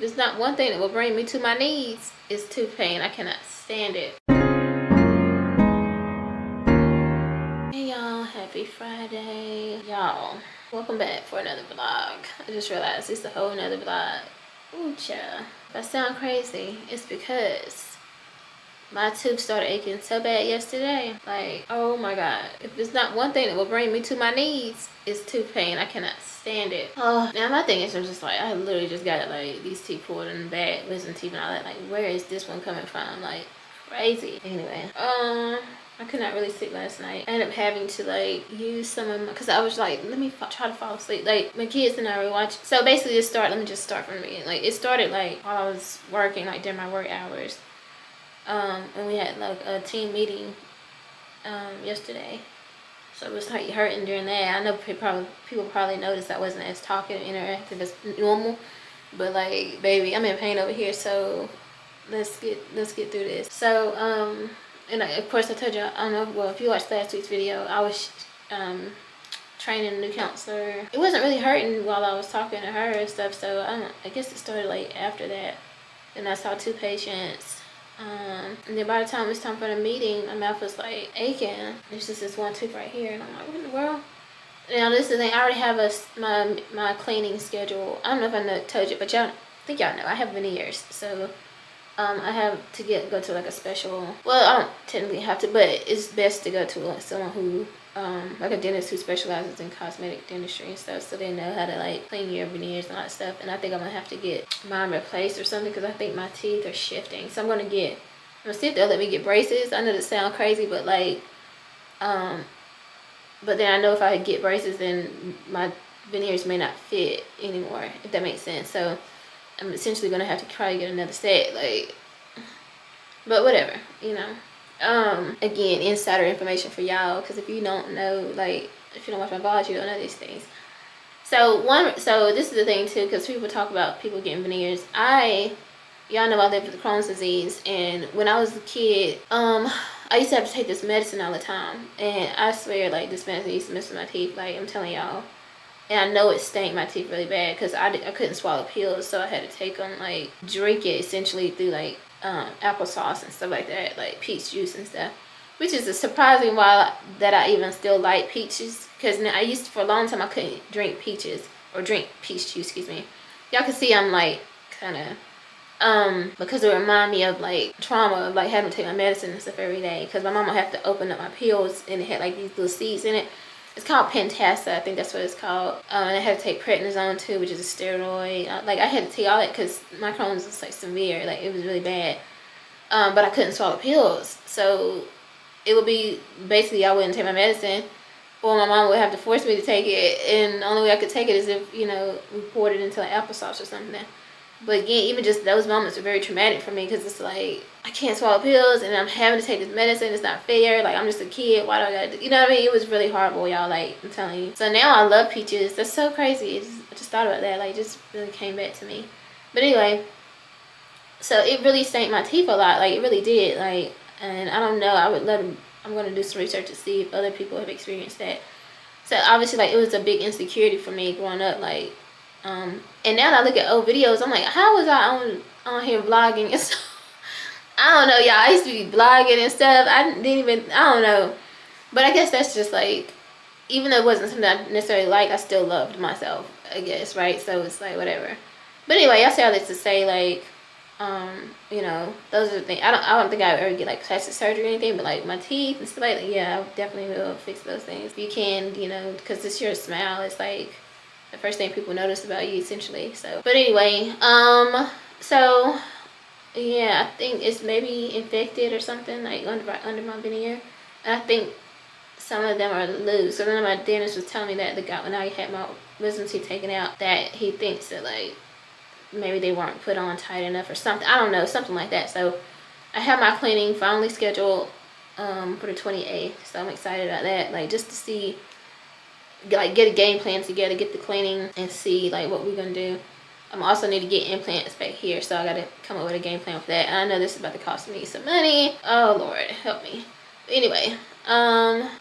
there's not one thing that will bring me to my knees, it's tooth pain. I cannot stand it. Hey y'all, happy Friday. Y'all, welcome back for another vlog. I just realized it's a whole nother vlog. Ooh, child. If I sound crazy, it's because my tooth started aching so bad yesterday. Like, oh my god. If there's not one thing that will bring me to my knees, it's tooth pain. I cannot stand it. Oh, now my thing is, I'm just like, I literally just got like these teeth pulled in the bag, wisdom teeth and all that. Like, where is this one coming from? Like, crazy. Anyway, I could not really sleep last night. I ended up having to like use some of my, because I was like, let me try to fall asleep. Like, my kids and I were watching. So basically let me just start from the beginning. Like, it started like while I was working, like during my work hours. And we had like a team meeting yesterday, so it was like hurting during that. I know people probably noticed I wasn't as talkative and interactive as normal, but like, baby, I'm in pain over here, so let's get through this. So and of course I told you, I don't know, well, if you watched last week's video, I was training a new counselor. It wasn't really hurting while I was talking to her and stuff, so I guess it started like after that. And I saw 2 patients. And then by the time it was time for the meeting, my mouth was like aching. There's just this one tooth right here, and I'm like, what in the world? Now this is the thing, I already have my cleaning schedule. I don't know if I told you, but y'all, I think y'all know I have veneers, so I have to go to like a special, well, I don't technically have to, but it's best to go to like someone who like a dentist who specializes in cosmetic dentistry and stuff, so they know how to like clean your veneers and all that stuff. And I think I'm gonna have to get mine replaced or something, because I think my teeth are shifting. So I'm gonna see if they'll let me get braces. I know that sounds crazy, but like but then I know if I get braces, then my veneers may not fit anymore, if that makes sense. So I'm essentially gonna have to try to get another set, like, but whatever, you know. Again, insider information for y'all, because if you don't know, like, if you don't watch my vlogs, you don't know these things. So this is the thing too, because people talk about people getting veneers. Y'all know I live with Crohn's disease, and when I was a kid, I used to have to take this medicine all the time, and I swear, like, this medicine used to mess with my teeth, like, I'm telling y'all. And I know it stank my teeth really bad, because I couldn't swallow pills, so I had to take them, like, drink it essentially through like applesauce and stuff like that, like peach juice and stuff, which is a surprising why that I even still like peaches, because I used to, for a long time, I couldn't drink peaches or drink peach juice, excuse me. Y'all can see I'm like kind of because it remind me of like trauma of like having to take my medicine and stuff every day, because my mom would have to open up my pills and it had like these little seeds in it. It's called Pentasa, I think that's what it's called. And I had to take prednisone too, which is a steroid. Like, I had to take all that because my Crohn's was like severe, like it was really bad. But I couldn't swallow pills, so it would be basically I wouldn't take my medicine, or my mom would have to force me to take it, and the only way I could take it is if, you know, we poured it into like applesauce or something. But again, even just those moments are very traumatic for me, because it's like, I can't swallow pills and I'm having to take this medicine. It's not fair. Like, I'm just a kid. Why do I gotta do, you know what I mean? It was really horrible, y'all. Like, I'm telling you. So now I love peaches. That's so crazy. I just thought about that. Like, it just really came back to me. But anyway, so it really stank my teeth a lot. Like, it really did. Like, and I don't know. I'm going to do some research to see if other people have experienced that. So obviously, like, it was a big insecurity for me growing up. Like, and now that I look at old videos, I'm like, how was I on here vlogging and stuff? I don't know, y'all. I used to be blogging and stuff. I don't know. But I guess that's just like, even though it wasn't something I necessarily like, I still loved myself, I guess, right? So it's like, whatever. But anyway, I say all this to say, like, you know, those are the things. I don't think I would ever get like plastic surgery or anything, but like my teeth and stuff like that, yeah, I definitely will fix those things. If you can, you know, because it's your smile. It's like the first thing people notice about you, essentially. So, but anyway, so yeah, I think it's maybe infected or something, like under my veneer. And I think some of them are loose. So then my dentist was telling me that the guy, when I had my wisdom teeth taken out, that he thinks that like maybe they weren't put on tight enough or something. I don't know, something like that. So I have my cleaning finally scheduled for the 28th. So I'm excited about that. Like, just to see, like, get a game plan together, get the cleaning, and see like what we're gonna do. I also need to get implants back here, so I gotta come up with a game plan with that. And I know this is about to cost me some money. Oh Lord, help me. But anyway,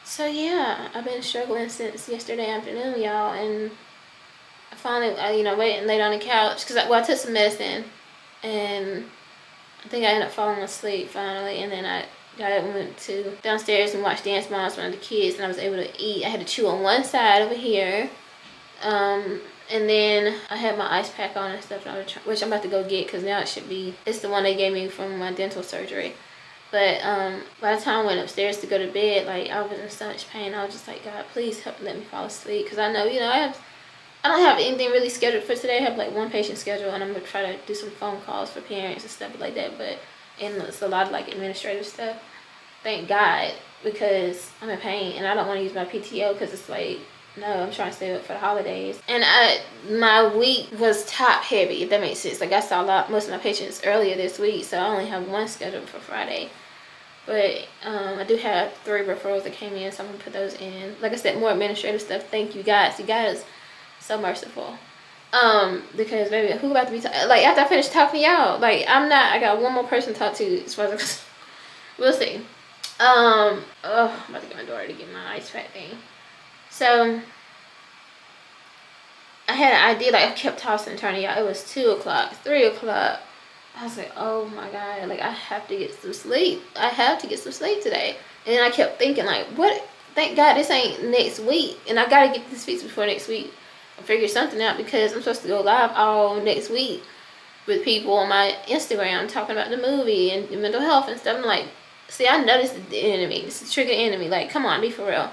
so yeah, I've been struggling since yesterday afternoon, y'all, and finally, waiting laid on the couch because I took some medicine, and I think I ended up falling asleep finally, and then I got up and went to downstairs and watched Dance Moms with one of the kids, and I was able to eat. I had to chew on one side over here, and then I had my ice pack on and stuff, which I'm about to go get because now it's the one they gave me from my dental surgery. But by the time I went upstairs to go to bed, like, I was in so much pain. I was just like, God, please help let me fall asleep, because I know, I don't have anything really scheduled for today. I have like one patient scheduled, and I'm gonna try to do some phone calls for parents and stuff like that. And it's a lot of like administrative stuff. Thank God, because I'm in pain and I don't want to use my PTO because it's like, no, I'm trying to stay up for the holidays. And my week was top heavy, if that makes sense. Like, I saw most of my patients earlier this week, so I only have one scheduled for Friday. But I do have 3 referrals that came in, so I'm gonna put those in. Like I said, more administrative stuff. Thank you guys. You guys so merciful. Because baby, who about to be like, after I finish talking to y'all, like, I got one more person to talk to as far as we'll see. I'm about to get my daughter to get my ice pack thing. So I had an idea, like, I kept tossing and turning, y'all. It was 2 o'clock, 3 o'clock. I was like, oh my God, like, I have to get some sleep. I have to get some sleep today. And then I kept thinking, like, what? Thank God this ain't next week, and I gotta get this fixed before next week. I figure something out, because I'm supposed to go live all next week with people on my Instagram talking about the movie and mental health and stuff. I'm like, see, I know this is the enemy. This is the trigger enemy. Like, come on, be for real.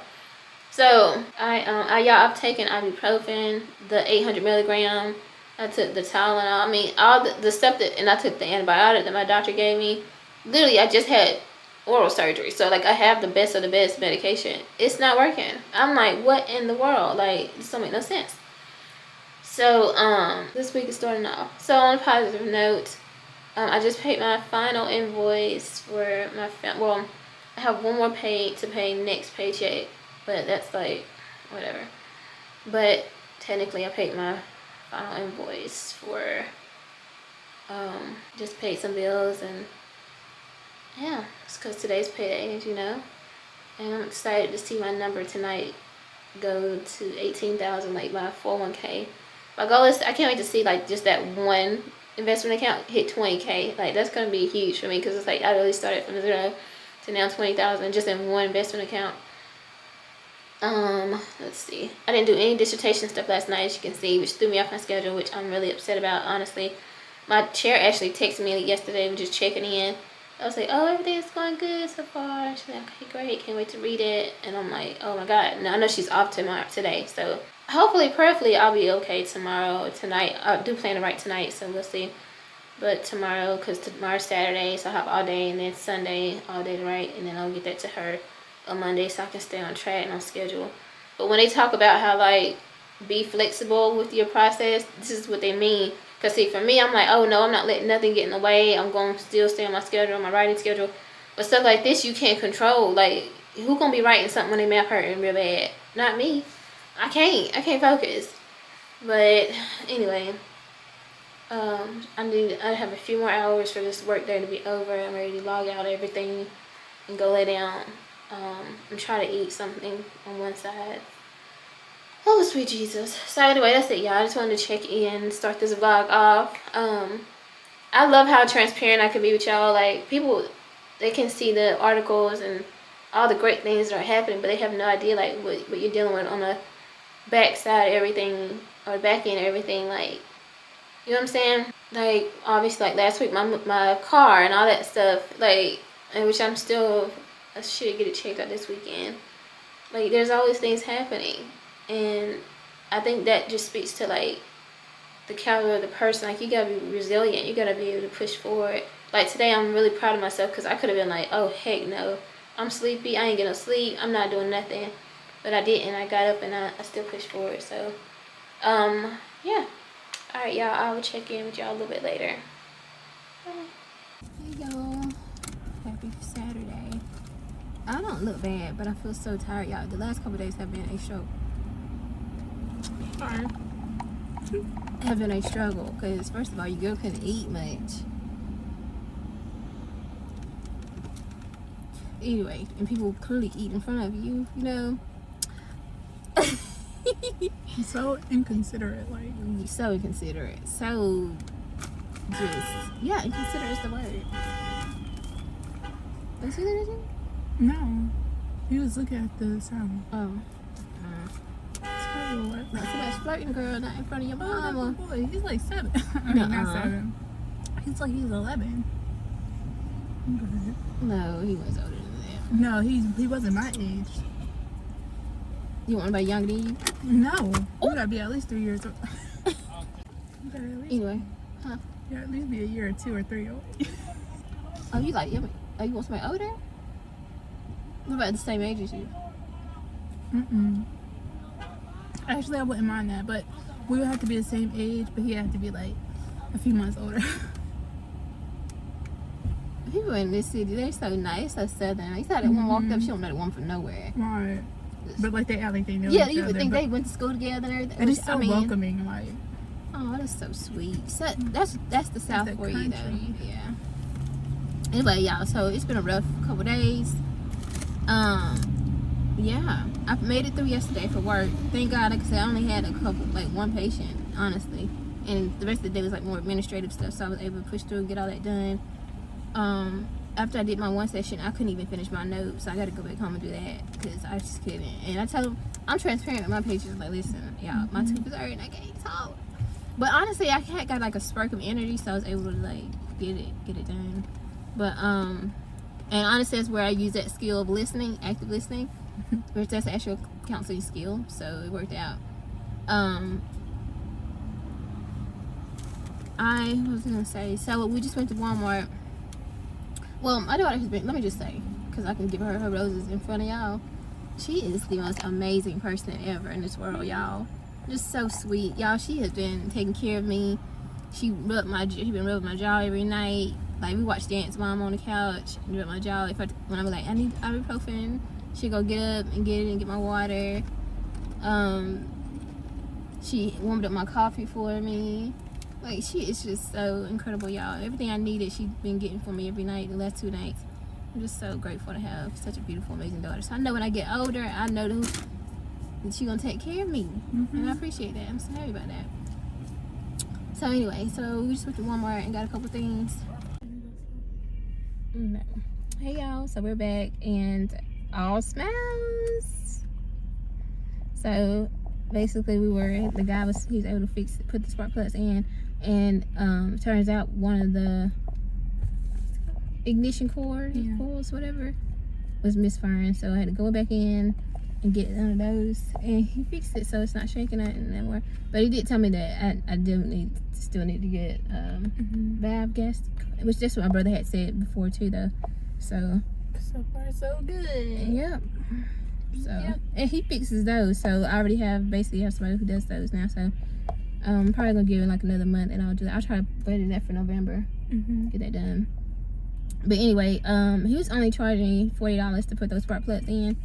So I've taken ibuprofen, the 800 milligram. I took the Tylenol. I mean, all the stuff and I took the antibiotic that my doctor gave me. Literally, I just had oral surgery, so like, I have the best of the best medication. It's not working. I'm like, what in the world? Like, this don't make no sense. So this week is starting off. So on a positive note, I just paid my final invoice for my well, I have one more pay to pay next paycheck, but that's like whatever. But technically, I paid my final invoice for just paid some bills, and yeah, it's because today's payday, and I'm excited to see my number tonight go to 18,000, like my 401k. My goal is, I can't wait to see, like, just that one investment account hit 20k. Like, that's gonna be huge for me, because it's like, I really started from 0 to now 20,000 just in one investment account. Let's see, I didn't do any dissertation stuff last night, as you can see, which threw me off my schedule, which I'm really upset about, honestly. My chair actually texted me yesterday, just checking in. I was like, oh, everything's going good so far. She's like, okay, great, can't wait to read it. And I'm like, oh my God. Now I know she's off today, so hopefully, prayerfully, I'll be okay tomorrow or tonight. I do plan to write tonight, so we'll see. But tomorrow, because tomorrow's Saturday, so I have all day, and then Sunday all day to write, and then I'll get that to her on Monday, so I can stay on track and on schedule. But when they talk about how, like, be flexible with your process, this is what they mean. Because, see, for me, I'm like, oh, no, I'm not letting nothing get in the way. I'm going to still stay on my schedule, my writing schedule. But stuff like this, you can't control. Like, who going to be writing something when they mouth hurting real bad? Not me. I can't focus. But, anyway, I have a few more hours for this work day to be over. I'm ready to log out everything and go lay down. I'm trying to eat something on one side. Oh, sweet Jesus. So anyway, that's it, y'all. I just wanted to check in, start this vlog off. I love how transparent I can be with y'all. Like, people, they can see the articles and all the great things that are happening, but they have no idea, like, what you're dealing with on the back side of everything, or the back end of everything. Like, you know what I'm saying? Like, obviously, like, last week, my car and all that stuff, like, and which I should get it checked out this weekend. Like, there's always things happening. And I think that just speaks to, like, the caliber of the person. Like, you gotta be resilient. You gotta be able to push forward. Like, today I'm really proud of myself, because I could have been like, oh, heck no. I'm sleepy. I ain't getting no sleep. I'm not doing nothing. But I didn't. I got up and I still pushed forward. So, yeah. Alright, y'all. I will check in with y'all a little bit later. Bye. Hey, y'all. Happy Saturday. I don't look bad, but I feel so tired, y'all. The last couple days have been a struggle. Have been a struggle, because first of all, your girl couldn't eat much. Anyway, and people clearly eat in front of you, you know. So inconsiderate, like. So inconsiderate. So inconsiderate is the word. Was he there? No. He was looking at the sound. Oh. Tell you what. Not so much flirting, girl, not in front of your mama. Oh, boy, he's like 7. I mean, not 7. He's 11. No, he was older than that. No, he wasn't my age. You want anybody younger than you? No. You gotta be at least 3 years old. Anyway. Huh? You gotta at least be a year or 2 or 3 old. Oh, you want somebody older? What about the same age as you? Actually, I wouldn't mind that, but we would have to be the same age, but he had to be like a few months older. People in this city, they're so nice, so southern. You saw that one walked up, she don't know the one from nowhere. Right. But like they act like they know yeah, each you would other, think they went to school together and everything. And it's so welcoming, like. Oh, that's so sweet. So that's the South for you, though. Yeah. Anyway, y'all, so it's been a rough couple days. Yeah, I made it through yesterday for work. Thank God, like I said, I only had one patient, honestly. And the rest of the day was like more administrative stuff, so I was able to push through and get all that done. After I did my one session, I couldn't even finish my notes, so I got to go back home and do that because I just couldn't. And I tell them, I'm transparent with my patients, like, listen, y'all, my tooth is hurting, I can't talk. But honestly, I got like a spark of energy, so I was able to like get it done. But and honestly, that's where I use that skill of listening, active listening, which that's an actual counseling skill, so it worked out. I was gonna say, so we just went to Walmart. Well, my daughter has been, let me just say, because I can give her roses in front of y'all. She is the most amazing person ever in this world, y'all. Just so sweet, y'all. She has been taking care of me. She been rubbing my jaw every night. Like, we watch Dance Mom on the couch and rub my jaw. When I'm like, I need ibuprofen, she'll go get up and get it and get my water. She warmed up my coffee for me. Like, she is just so incredible, y'all. Everything I needed, she's been getting for me every night, the last 2 nights. I'm just so grateful to have such a beautiful, amazing daughter. So I know when I get older, I know that she's gonna take care of me. And I appreciate that. I'm so happy about that. So anyway, so we just went to Walmart and got a couple things. No. Hey y'all, so we're back and all smiles. So basically he was able to put the spark plugs in, and turns out one of the ignition coils, whatever, was misfiring, so I had to go back in and get one of those, and he fixed it so it's not shaking anymore. But he did tell me that I still need to get valve gas, which that's what my brother had said before too, though. So far so good. Yep. So and he fixes those, so I already have somebody who does those now. So I'm probably gonna give it like another month, and I'll do that. I'll try to budget that for November. Get that done. But anyway, he was only charging $40 to put those spark plugs in,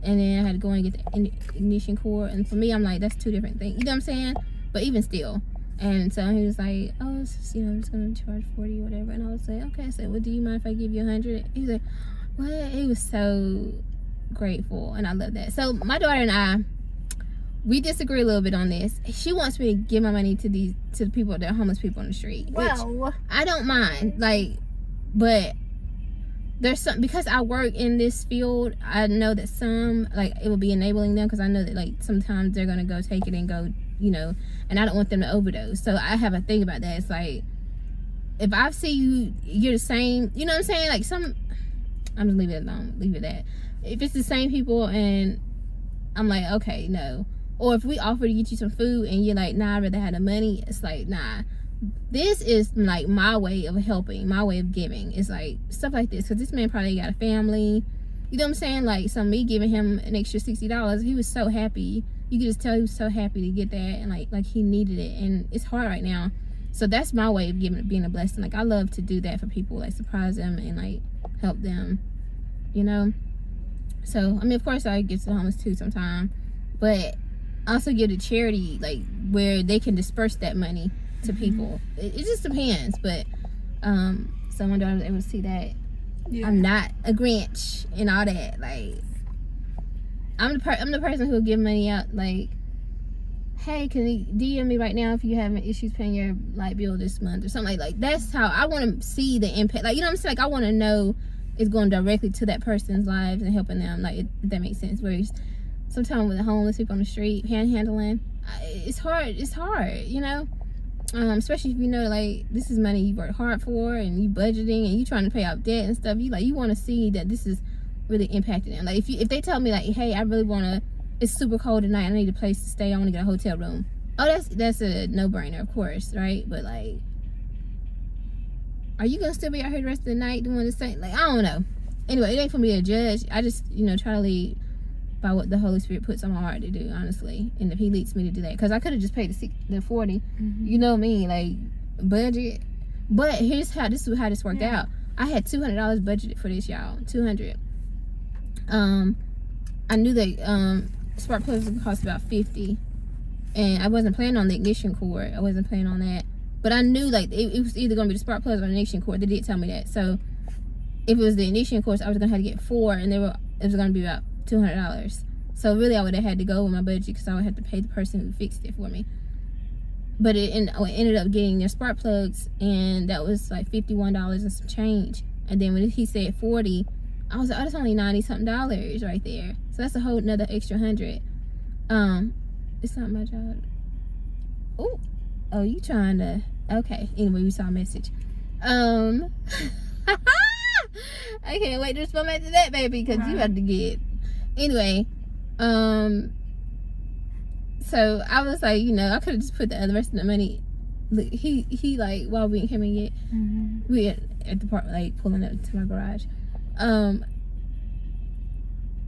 and then I had to go and get the ignition cord. And for me, I'm like, that's 2 different things. You know what I'm saying? But even still. And so he was like, oh, it's just, I'm just gonna charge 40 or whatever. And I was like, okay. I said, well, do you mind if I give you 100? He was like, what? He was so grateful, and I love that. So my daughter and I, we disagree a little bit on this. She wants me to give my money to the people that are homeless people on the street. Wow. Which I don't mind, like, but there's some, because I work in this field, I know that some, like, it will be enabling them, because I know that, like, sometimes they're gonna go take it and go, and I don't want them to overdose. So I have a thing about that. It's like, if I see you're the same, you know what I'm saying? Like, I'm just leave it alone, leave it at that. If it's the same people and I'm like, okay, no. Or if we offer to get you some food and you're like, nah, I'd rather have the money, it's like, nah. This is like my way of helping, my way of giving. It's like stuff like this, because this man probably got a family. You know what I'm saying? Like, so me giving him an extra $60, he was so happy. You could just tell he was so happy to get that, and like he needed it, and it's hard right now. So that's my way of giving, being a blessing. Like, I love to do that for people, like surprise them and like help them, So I mean, of course I give to the homeless too sometimes, but I also give to charity, like where they can disperse that money to people. It just depends, but so my daughter was able to see that. I'm not a Grinch and all that. Like, I'm the person who'll give money out, like, hey, can you DM me right now if you're having issues paying your light bill this month or something like that's how I want to see the impact. Like, you know what I'm saying? Like, I want to know it's going directly to that person's lives and helping them. Like, if that makes sense. Whereas sometimes with the homeless people on the street, panhandling, it's hard, you know? Especially if you know, like, this is money you work hard for and you budgeting and you trying to pay off debt and stuff. You want to see that this is really impacting them. Like, if they tell me, like, hey, I really want to, it's super cold tonight, I need a place to stay, I want to get a hotel room. Oh, that's a no-brainer, of course, right? But, like, are you gonna still be out here the rest of the night doing the same? Like, I don't know. Anyway, it ain't for me to judge. I just, try to lead by what the Holy Spirit puts on my heart to do, honestly. And if he leads me to do that, because I could have just paid the 40. You know me, like, budget. But this is how this worked out. I had $200 budgeted for this, y'all. $200. I knew that spark plugs would cost about $50, and I wasn't planning on the ignition cord. I wasn't planning on that, but I knew, like, it was either gonna be the spark plugs or the ignition cord. They did tell me that. So if it was the ignition cord, I was gonna have to get 4, and it was gonna be about $200. So really, I would have had to go with my budget because I would have to pay the person who fixed it for me. But I ended up getting their spark plugs, and that was like $51 and some change. And then when he said 40, I was like, oh, that's only $90-something right there. So that's a whole another extra 100. It's not my job. Oh, you trying to? Okay. Anyway, we saw a message. I can't wait to respond back to that, baby, because you have to get. Anyway, so I was like, I could have just put the rest of the money. Look, he like, while we didn't come in yet, we at the park, like, pulling up to my garage. I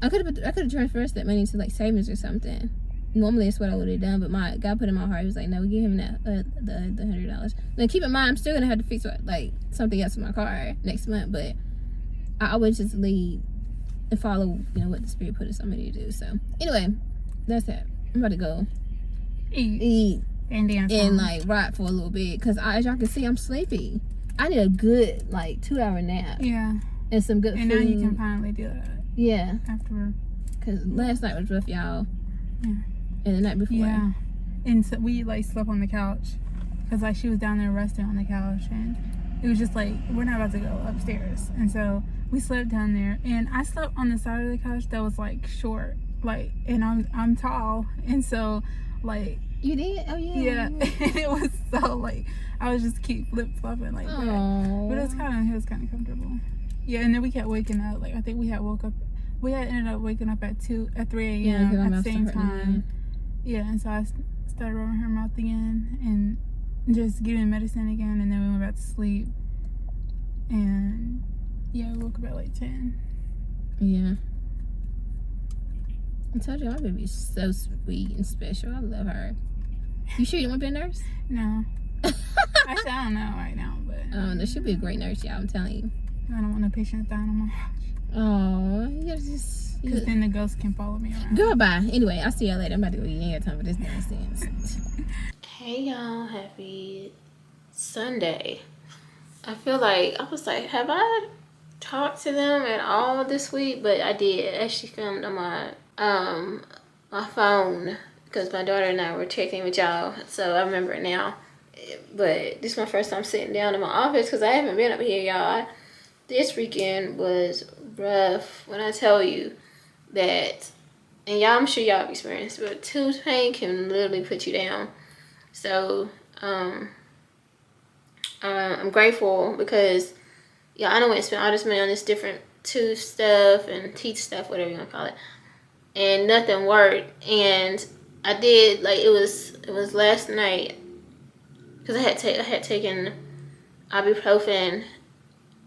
could have transferred that money to, like, savings or something. Normally that's what I would have done, but my God put in my heart, he was like, no, give him that the $100. Now keep in mind, I'm still gonna have to fix, like, something else in my car next month, but I would just lead and follow, what the Spirit put us on me to do. So anyway, that's it. I'm about to go eat and dance and like rock for a little bit, because as y'all can see, I'm sleepy. I need a good, like, 2-hour nap. Yeah. And some good food. And now you can finally do that. Yeah. After. Because last night was rough, y'all. Yeah. And the night before. Yeah. And so we, like, slept on the couch. Because, like, she was down there resting on the couch. And it was just like, we're not about to go upstairs. And so we slept down there. And I slept on the side of the couch that was, like, short. Like, and I'm tall. And so, like. You did? Oh, yeah. Yeah. And it was so, like, I was just keep flip-flopping like that. But it was kind of comfortable. Yeah, and then we kept waking up. Like, I think we had ended up waking up at 3 a.m. at the same time. Yeah, and so I started rubbing her mouth again and just giving medicine again, and then we went back to sleep. And yeah, we woke up at like 10. Yeah. I told you, my baby's so sweet and special. I love her. You sure you don't want to be a nurse? No. Actually, I don't know right now, but. No, she'll be a great nurse, y'all. I'm telling you. I don't want no patients dying on my watch. Oh, you gotta just. Because then the ghosts can follow me around. Girl, bye. Anyway, I'll see y'all later. I'm about to go eat. Ain't got time for this nonsense. Hey, y'all. Happy Sunday. I feel like, I was like, have I talked to them at all this week? But I did. I actually filmed on my phone because my daughter and I were checking with y'all. So I remember it now. But this is my first time sitting down in my office because I haven't been up here, y'all. This weekend was rough. When I tell you that, and y'all, I'm sure y'all have experienced, but tooth pain can literally put you down. So I'm grateful because, yeah, I don't want to spend all this money on this different tooth stuff and teeth stuff, whatever you want to call it, and nothing worked. And I did, like, it was last night because I had taken ibuprofen,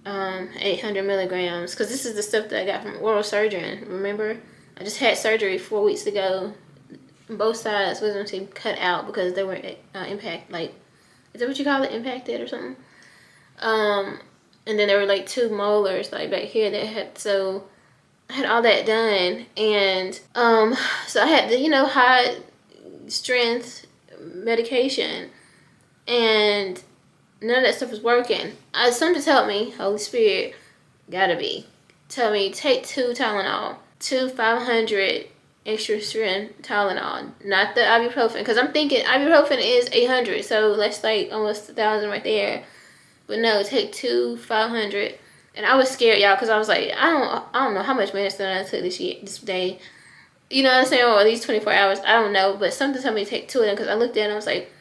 800 milligrams, because this is the stuff that I got from oral surgeon. Remember, I just had surgery 4 weeks ago. Both sides wisdom teeth cut out because they were like, is that what you call it, impacted or something? And then there were like 2 molars like back here that had, so I had all that done, and so I had the high strength medication, and none of that stuff was working. Something told me, Holy Spirit, gotta be, tell me take 2 Tylenol, 2 500 extra strength Tylenol, not the ibuprofen, because I'm thinking ibuprofen is 800, so that's like almost 1,000 right there. But no, take 2 500. And I was scared, y'all, because I was like, I don't know how much medicine I took this day. You know what I'm saying? Or these 24 hours, I don't know. But something told me to take 2 of them, because I looked at it and I was like,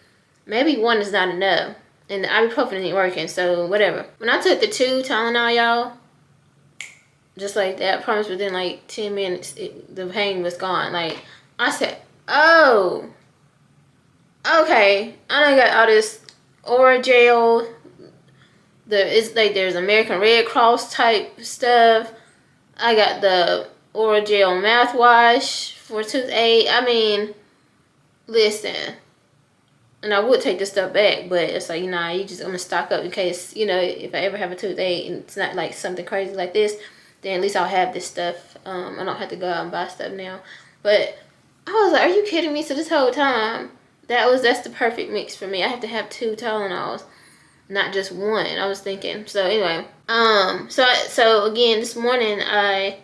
maybe 1 is not enough. And the ibuprofen ain't working, so whatever. When I took the 2 Tylenol, y'all, just like that, I promise within like 10 minutes, the pain was gone. Like, I said, oh, okay. I done got all this Aura gel. It's like there's American Red Cross type stuff. I got the Aura gel mouthwash for toothache. I mean, listen. And I would take this stuff back, but it's like, nah, you just, I'm gonna stock up in case, you know, if I ever have a toothache and it's not like something crazy like this, then at least I'll have this stuff. I don't have to go out and buy stuff now. But I was like, are you kidding me? So this whole time, that's the perfect mix for me. I have to have 2 Tylenols, not just 1. I was thinking. So anyway, so again, this morning I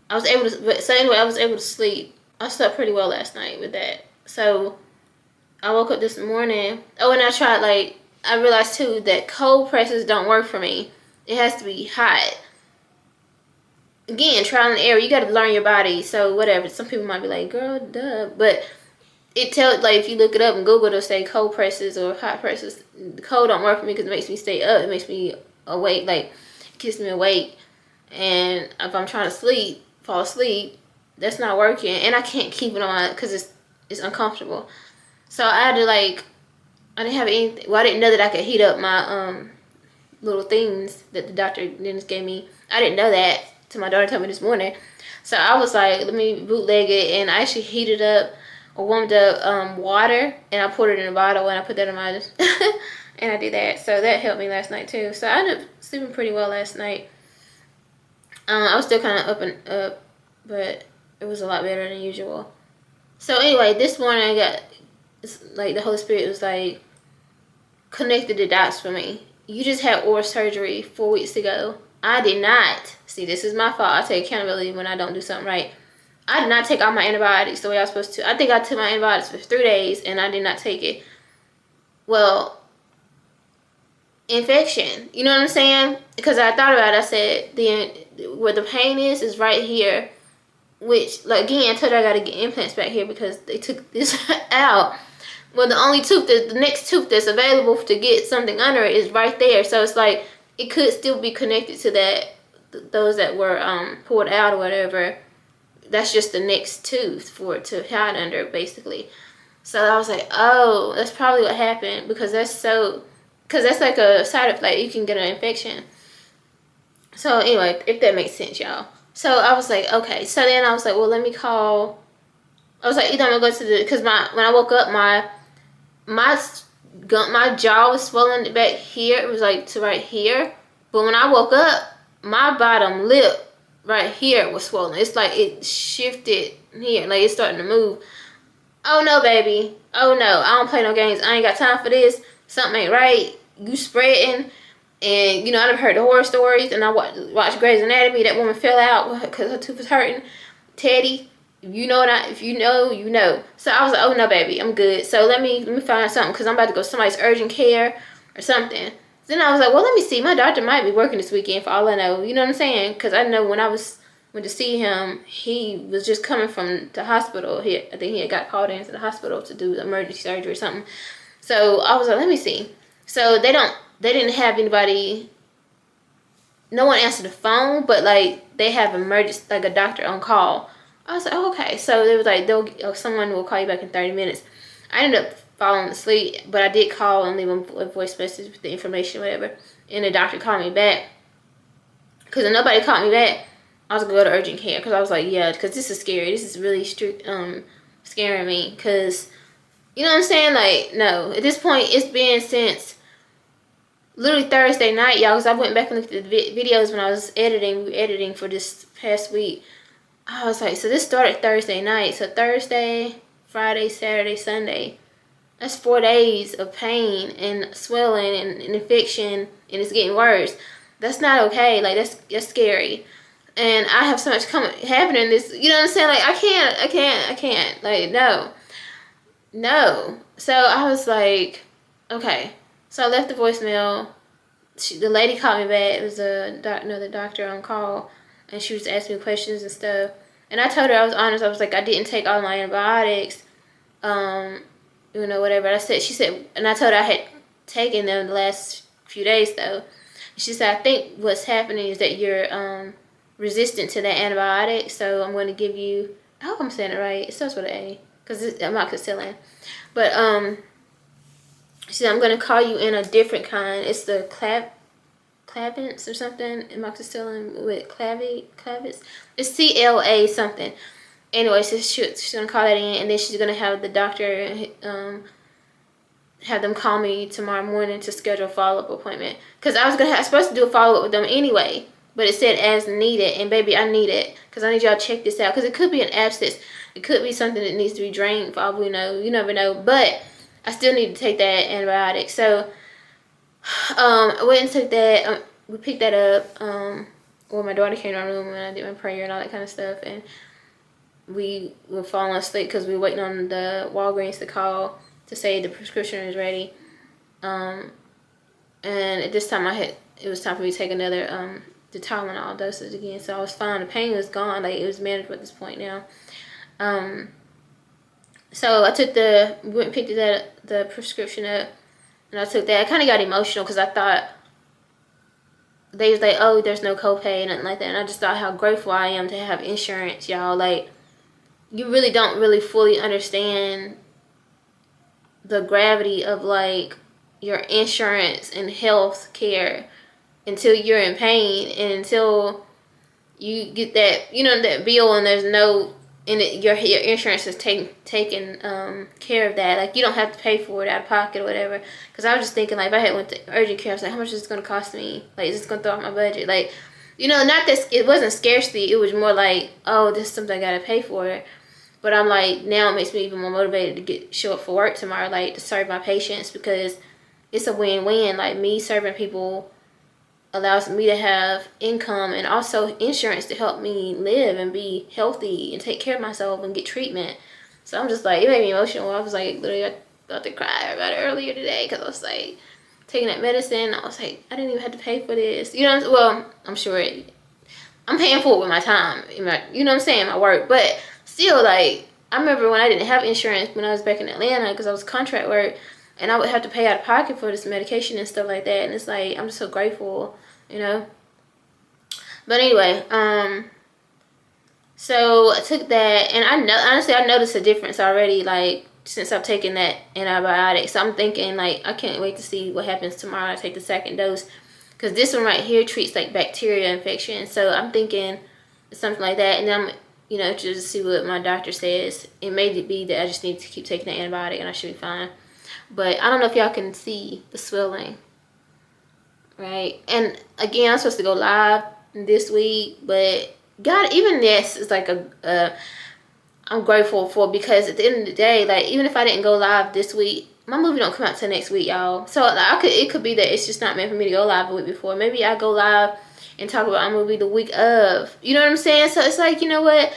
was able to sleep. I slept pretty well last night with that. So I woke up this morning. Oh, and I realized too that cold presses don't work for me. It has to be hot. Again, trial and error. You got to learn your body. So whatever. Some people might be like, girl, duh. But it tells, like, if you look it up and Google, it'll say cold presses or hot presses. The cold don't work for me because it makes me stay up. It makes me awake. Like, it keeps me awake. And if I'm trying to fall asleep, that's not working. And I can't keep it on because it's uncomfortable. So I had to, like, I didn't have anything. Well, I didn't know that I could heat up my little things that the doctor dentist gave me. I didn't know that till my daughter told me this morning. So I was like, let me bootleg it. And I actually heated up or warmed up water. And I poured it in a bottle and I put that in my... and I did that. So that helped me last night too. So I ended up sleeping pretty well last night. I was still kind of up and up. But it was a lot better than usual. So anyway, this morning it's like the Holy Spirit was like, connected the dots for me. You just had oral surgery 4 weeks ago. I did not. See, this is my fault. I take accountability when I don't do something right. I did not take all my antibiotics the way I was supposed to. I think I took my antibiotics for 3 days and I did not take it. Well, infection. You know what I'm saying? Because I thought about it. I said, where the pain is right here. Which, like, again, I told you I got to get implants back here because they took this out. Well, the only tooth, the next tooth that's available to get something under it is right there. So it's like, it could still be connected to those that were pulled out or whatever. That's just the next tooth for it to hide under, basically. So I was like, oh, that's probably what happened because that's like a side effect. Like, you can get an infection. So anyway, if that makes sense, y'all. So I was like, okay. So then I was like, well, let me call. I was like, either I'm gonna go to because when I woke up, my jaw was swollen back here. It was like to right here. But when I woke up, my bottom lip right here was swollen. It's like it shifted here. Like it's starting to move. Oh no, baby. Oh no. I don't play no games. I ain't got time for this. Something ain't right. You spreading. And, you know, I've heard the horror stories. And I watched Grey's Anatomy. That woman fell out because her tooth was hurting. Teddy. If you know, you know. So I was like, oh no, baby, I'm good. So let me find something because I'm about to go to somebody's urgent care or something. Then I was like, well, let me see. My doctor might be working this weekend for all I know. You know what I'm saying? Because I know when I went to see him, he was just coming from the hospital. I think he had got called into the hospital to do emergency surgery or something. So I was like, let me see. So they didn't have anybody. No one answered the phone, but like they have emergency, like a doctor on call. I was like, oh, okay. So they was like, someone will call you back in 30 minutes. I ended up falling asleep, but I did call and leave a voice message with the information, whatever. And the doctor called me back. Because if nobody called me back, I was going to go to urgent care. Because I was like, yeah, because this is scary. This is really scaring me. Because, you know what I'm saying? Like, no. At this point, it's been since literally Thursday night, y'all. Because I went back and looked at the videos when I was editing for this past week. I was like, so this started Thursday night. So Thursday, Friday, Saturday, Sunday. That's 4 days of pain and swelling and infection, and it's getting worse. That's not okay. Like, that's scary. and I have so much happening this, you know what I'm saying? Like, I can't. Like, no. So I was like, okay. So I left the voicemail. The lady called me back. It was another doctor on call, and she was asking me questions and stuff. And I told her, I was honest. I was like, I didn't take all my antibiotics, whatever. She said, and I told her I had taken them the last few days though. She said, I think what's happening is that you're resistant to that antibiotic, so I'm going to give you, I hope I'm saying it right. It starts with an A, because it's amoxicillin. But she said, I'm going to call you in a different kind. It's the Clavence or something, amoxicillin with Clavence. It's CLA something. Anyway, so she's going to call that in, and then she's going to have the doctor have them call me tomorrow morning to schedule a follow-up appointment. Because I was supposed to do a follow-up with them anyway, but it said as needed, and baby, I need it, because I need y'all to check this out, because it could be an abscess. It could be something that needs to be drained, for all we know. You never know, but I still need to take that antibiotic. So I went and took that. We picked that up. My daughter came to our room, and I did my prayer and all that kind of stuff, and we were falling asleep because we were waiting on the Walgreens to call to say the prescription is ready. And at this time it was time for me to take another the Tylenol dosage again. So I was fine. The pain was gone. Like, it was manageable at this point now. So I went and picked the prescription up, and I took that. I kind of got emotional because I thought they was like, oh, there's no copay and nothing like that. And I just thought how grateful I am to have insurance, y'all. Like, you really don't really fully understand the gravity of, like, your insurance and health care until you're in pain, and until you get that, that bill, and there's no, and your insurance is taking care of that. Like, you don't have to pay for it out of pocket or whatever. Because I was just thinking, like, if I had went to urgent care, I was like, how much is this going to cost me? Like, is this going to throw off my budget? Like, not that it wasn't scarcity. It was more like, oh, this is something I got to pay for. But I'm like, now it makes me even more motivated to show up for work tomorrow, like, to serve my patients, because it's a win-win. Like, me serving people allows me to have income and also insurance to help me live and be healthy and take care of myself and get treatment. So I'm just like, it made me emotional. I was like, literally about to cry about it earlier today, because I was like, taking that medicine, I was like, I didn't even have to pay for this. Well, I'm sure I'm paying for it with my time, my work. But still, like, I remember when I didn't have insurance when I was back in Atlanta, because I was contract work, and I would have to pay out of pocket for this medication and stuff like that. And it's like, I'm just so grateful, But anyway, so I took that, and honestly, I noticed a difference already, like, since I've taken that antibiotic. So I'm thinking, like, I can't wait to see what happens tomorrow. I take the second dose, because this one right here treats, like, bacteria infection. So I'm thinking something like that, and then I'm, just see what my doctor says. It may be that I just need to keep taking the antibiotic, and I should be fine. But I don't know if y'all can see the swelling, right? And again, I'm supposed to go live this week, but God, even this is like I'm grateful for, because at the end of the day, like, even if I didn't go live this week, my movie don't come out till next week, y'all. So like, it could be that it's just not meant for me to go live a week before. Maybe I go live and talk about my movie the week of. You know what I'm saying? So it's like, you know what?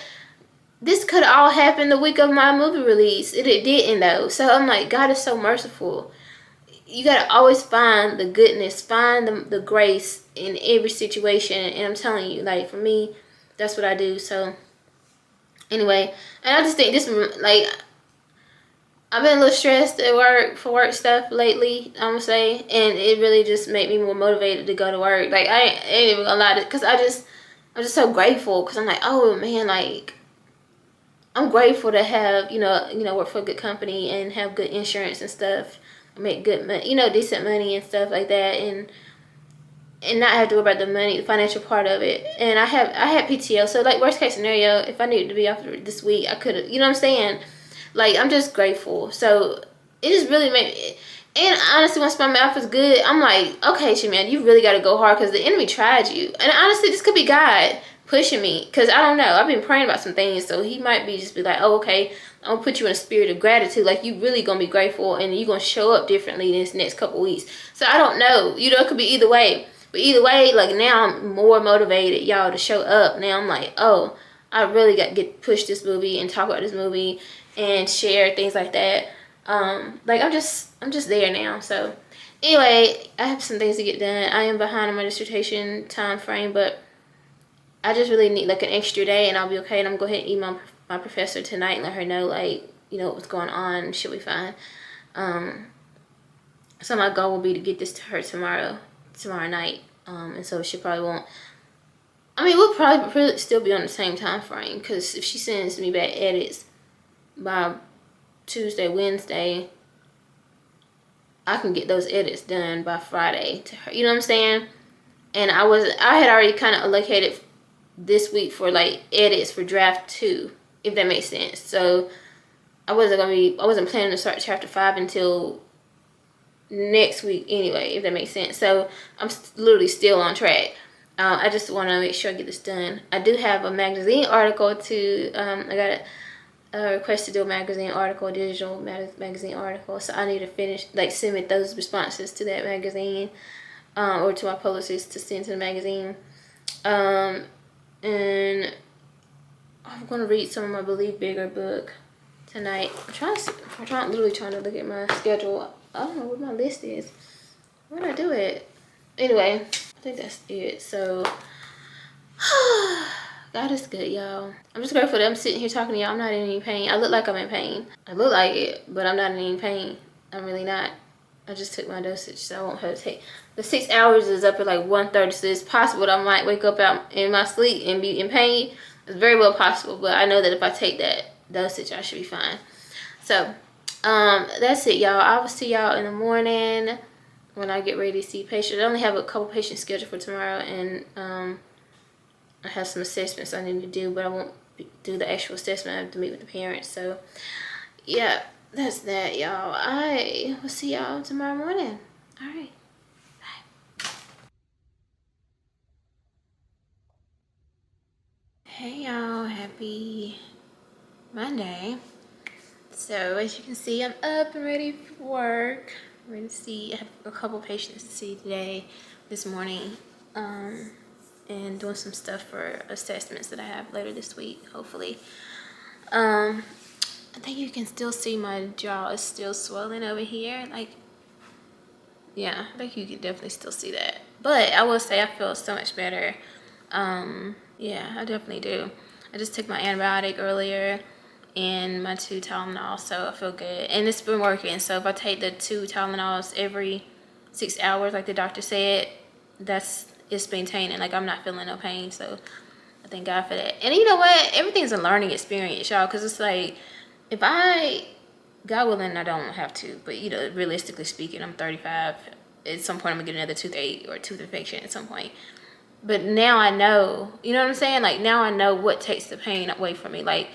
This could all happen the week of my movie release. It didn't, though. So I'm like, God is so merciful. You got to always find the goodness, find the grace in every situation. And I'm telling you, like, for me, that's what I do. So anyway, and I just think this, like, I've been a little stressed at work for work stuff lately, I'm gonna say, and it really just made me more motivated to go to work. Like, I ain't even gonna lie, because I'm just so grateful, because I'm like, oh man, like, I'm grateful to have, work for a good company and have good insurance and stuff, make good money, decent money and stuff like that, and not have to worry about the money, the financial part of it. And I had PTO, so, like, worst case scenario, if I needed to be off this week, I could have, you know what I'm saying? Like, I'm just grateful. So it just really made me, and honestly, once my mouth is good, I'm like, okay, man, you really got to go hard, because the enemy tried you. And honestly, this could be God pushing me, because I don't know, I've been praying about some things, so he might be like, oh, okay, I'm gonna put you in a spirit of gratitude, like, you really gonna be grateful, and you're gonna show up differently in this next couple weeks. So I don't know, it could be either way. But either way, like, now I'm more motivated, y'all, to show up. Now I'm like, oh, I really got to get push this movie and talk about this movie and share things like that. Like, I'm just there now. So anyway, I have some things to get done. I am behind on my dissertation time frame, but I just really need like an extra day and I'll be okay. And I'm going to go ahead and email my professor tonight and let her know, like, you know, what's going on. She'll be fine. So my goal will be to get this to her tomorrow night. And so she probably won't. I mean, we'll probably still be on the same time frame, because if she sends me back edits by Tuesday, Wednesday, I can get those edits done by Friday to her. You know what I'm saying? And I had already kind of allocated this week for like edits for draft 2, if that makes sense. So I wasn't planning to start chapter 5 until next week anyway, if that makes sense. So I'm literally still on track. I just want to make sure I get this done. I do have a magazine article to, I got a request to do a magazine article, digital magazine article. So I need to finish, like, submit those responses to that magazine, or to my publicist to send to the magazine. And I'm going to read some of my Believe Bigger book tonight. I'm literally trying to look at my schedule. I don't know what my list is. Where did I do it? Anyway, I think that's it. So, God is good, y'all. I'm just grateful that I'm sitting here talking to y'all. I'm not in any pain. I look like I'm in pain. I look like it, but I'm not in any pain. I'm really not. I just took my dosage, so I won't hesitate. The 6 hours is up at like 1:30, so it's possible that I might wake up out in my sleep and be in pain. It's very well possible, but I know that if I take that dosage, I should be fine. So, that's it, y'all. I will see y'all in the morning when I get ready to see patients. I only have a couple patients scheduled for tomorrow, and I have some assessments I need to do, but I won't do the actual assessment. I have to meet with the parents. So yeah, that's that, y'all. I will see y'all tomorrow morning. All right, bye. Hey y'all, happy Monday. So as you can see, I'm up and ready for work. I'm ready to see. I have a couple patients to see today, this morning, and doing some stuff for assessments that I have later this week, hopefully. I think you can still see my jaw is still swelling over here. Like, yeah, I think you can definitely still see that. But I will say I feel so much better. Yeah, I definitely do. I just took my antibiotic earlier and my 2 Tylenol, so I feel good. And it's been working. So if I take the 2 Tylenols every 6 hours, like the doctor said, it's maintaining. Like, I'm not feeling no pain, so I thank God for that. And you know what? Everything's a learning experience, y'all, because it's like, if God willing, I don't have to, but, you know, realistically speaking, I'm 35. At some point, I'm going to get another toothache or tooth infection at some point. But now I know, you know what I'm saying? Like, now I know what takes the pain away from me. Like,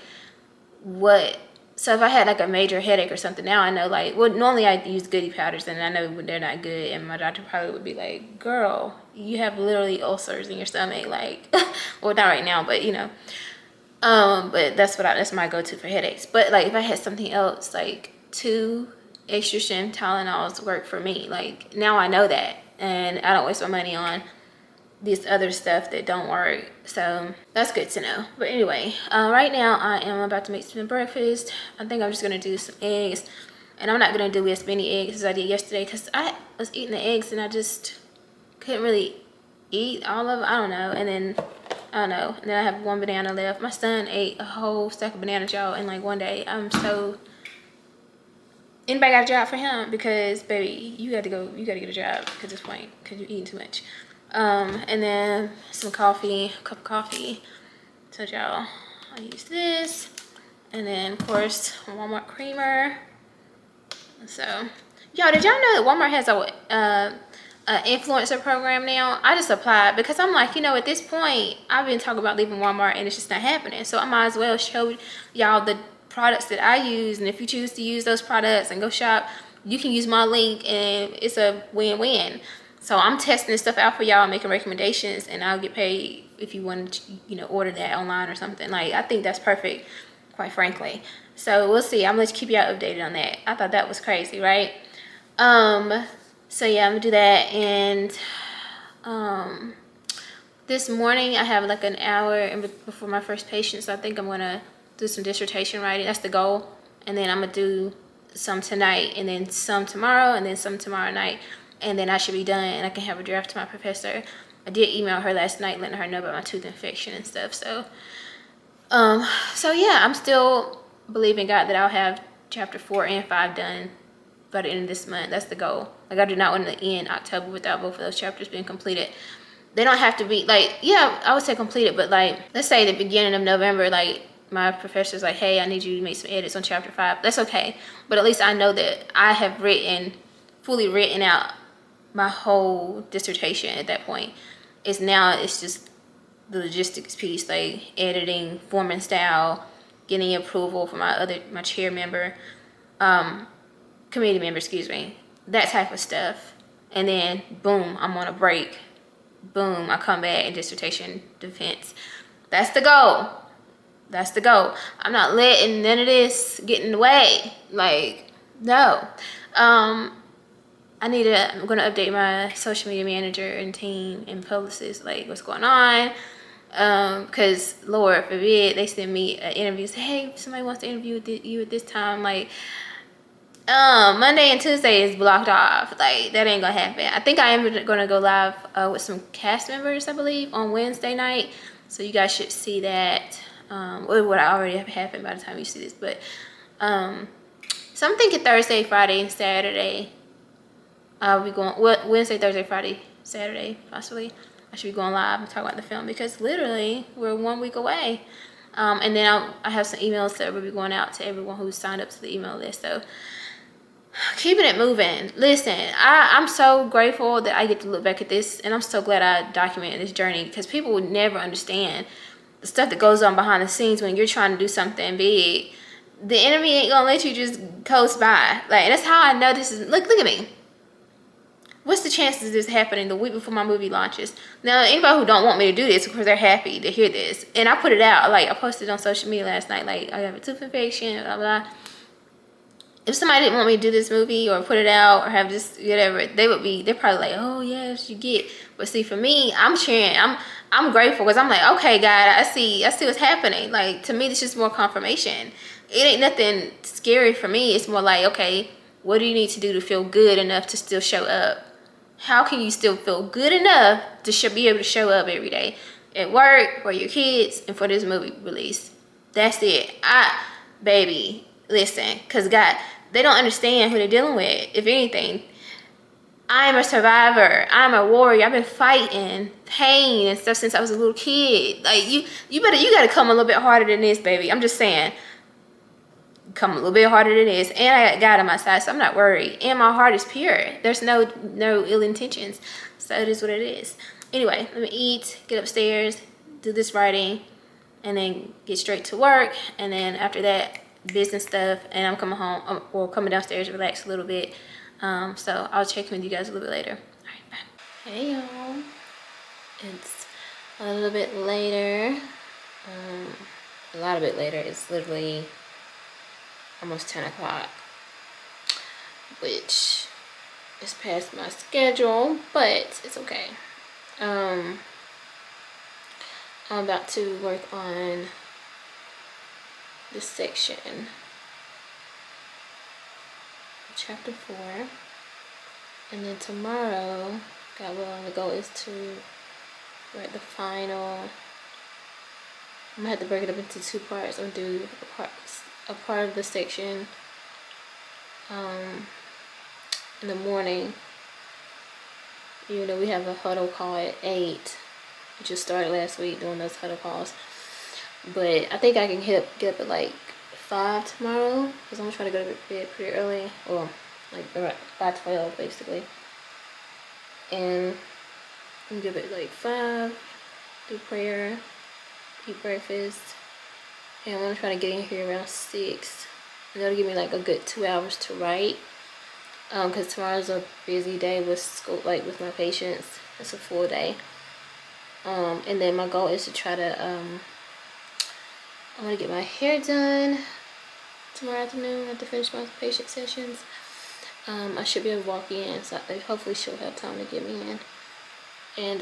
so if I had like a major headache or something, now I know, like, well, normally I use goody powders and I know when they're not good, and my doctor probably would be like, girl, you have literally ulcers in your stomach, like, well, not right now, but you know, but that's my go-to for headaches. But like, if I had something else, like 2 extra strength Tylenols work for me. Like, now I know that, and I don't waste my money on this other stuff that don't work. So that's good to know. But anyway, right now I am about to make some breakfast. I think I'm just gonna do some eggs, and I'm not gonna do as many eggs as I did yesterday, because I was eating the eggs and I just couldn't really eat all of them. I don't know. And then I have 1 banana left. My son ate a whole stack of bananas, y'all, in like 1 day. Anybody got a job for him? Because baby, you gotta get a job at this point, because you're eating too much. And then some coffee, a cup of coffee. So y'all, I use this, and then of course Walmart creamer. So y'all, did y'all know that Walmart has a influencer program now? I just applied because I'm like, you know, at this point I've been talking about leaving Walmart and it's just not happening. So I might as well show y'all the products that I use, and if you choose to use those products and go shop, you can use my link, and it's a win-win. So I'm testing this stuff out for y'all, making recommendations, and I'll get paid if you want to, you know, order that online or something. Like, I think that's perfect, quite frankly. So we'll see. I'm gonna keep y'all updated on that. I thought that was crazy, right? So yeah, I'm gonna do that, and This morning I have like an hour before my first patient, so I think I'm gonna do some dissertation writing. That's the goal. And then I'm gonna do some tonight, and then some tomorrow, and then some tomorrow night, and then I should be done and I can have a draft to my professor. I did email her last night letting her know about my tooth infection and stuff. So yeah, I'm still believing God that I'll have chapter 4 and 5 done by the end of this month. That's the goal. Like, I do not want to end October without both of those chapters being completed. They don't have to be like, yeah, I would say completed, but like, let's say the beginning of November, like my professor's like, hey, I need you to make some edits on chapter 5. That's okay. But at least I know that I have fully written out my whole dissertation at that point. It's just the logistics piece, like editing, form and style, getting approval from my chair member, committee member, excuse me, that type of stuff. And then boom, I'm on a break. Boom, I come back in dissertation defense. That's the goal. That's the goal. I'm not letting none of this get in the way. Like, no. I'm gonna update my social media manager and team and publicist, like what's going on. Cause Lord forbid they send me an interview, say, hey, somebody wants to interview you at this time. Like, Monday and Tuesday is blocked off. Like, that ain't gonna happen. I think I am gonna go live with some cast members, I believe, on Wednesday night. So you guys should see that. What would already have happened by the time you see this, but so I'm thinking Thursday, Friday, and Saturday. I'll be going Wednesday, Thursday, Friday, Saturday, possibly. I should be going live and talk about the film, because literally we're 1 week away. And then I have some emails that will be going out to everyone who's signed up to the email list. So keeping it moving. Listen, I'm so grateful that I get to look back at this, and I'm so glad I documented this journey, because people would never understand the stuff that goes on behind the scenes when you're trying to do something big. The enemy ain't gonna let you just coast by. Like, that's how I know this is. Look at me. What's the chances of this happening the week before my movie launches? Now, anybody who don't want me to do this, of course, they're happy to hear this. And I put it out. Like, I posted on social media last night, like, I have a tooth infection, blah, blah. If somebody didn't want me to do this movie or put it out or have this, whatever, they're probably like, oh, yes, you get. But see, for me, I'm cheering. I'm grateful, because I'm like, okay, God, I see what's happening. Like, to me, this is more confirmation. It ain't nothing scary for me. It's more like, okay, what do you need to do to feel good enough to still show up? How can you still feel good enough to be able to show up every day at work, for your kids, and for this movie release? That's it. Baby, listen, because God, they don't understand who they're dealing with. If anything, I'm a survivor. I'm a warrior. I've been fighting pain and stuff since I was a little kid. Like, you gotta come a little bit harder than this, baby. I'm just saying. Come a little bit harder than this, and I got God on my side, so I'm not worried, and my heart is pure. There's no ill intentions, so it is what it is. Anyway, let me eat, get upstairs, do this writing, and then get straight to work. And then after that, business stuff, and I'm coming home, or coming downstairs to relax a little bit. So I'll check in with you guys a little bit later. All right, bye. Hey y'all, it's a little bit later, a lot of bit later. It's literally almost 10 o'clock, which is past my schedule, but it's okay. I'm about to work on this section, chapter 4, and then tomorrow, God willing, the goal is to write the final. I'm gonna have to break it up into 2 parts. I'm gonna do a part of the section in the morning. You know, we have a huddle call at 8. We just started last week doing those huddle calls, but I think I can get up at like 5 tomorrow, because I'm gonna try to go to bed pretty early, or like around 5:12 basically, and I'm gonna get up at like 5, do prayer, eat breakfast, and I'm gonna try to get in here around 6, and that'll give me like a good 2 hours to write, because tomorrow's a busy day with school, like with my patients. It's a full day. And then my goal is to try to I want to get my hair done tomorrow afternoon. I have to finish my patient sessions. I should be able to walk in, so hopefully she'll have time to get me in. And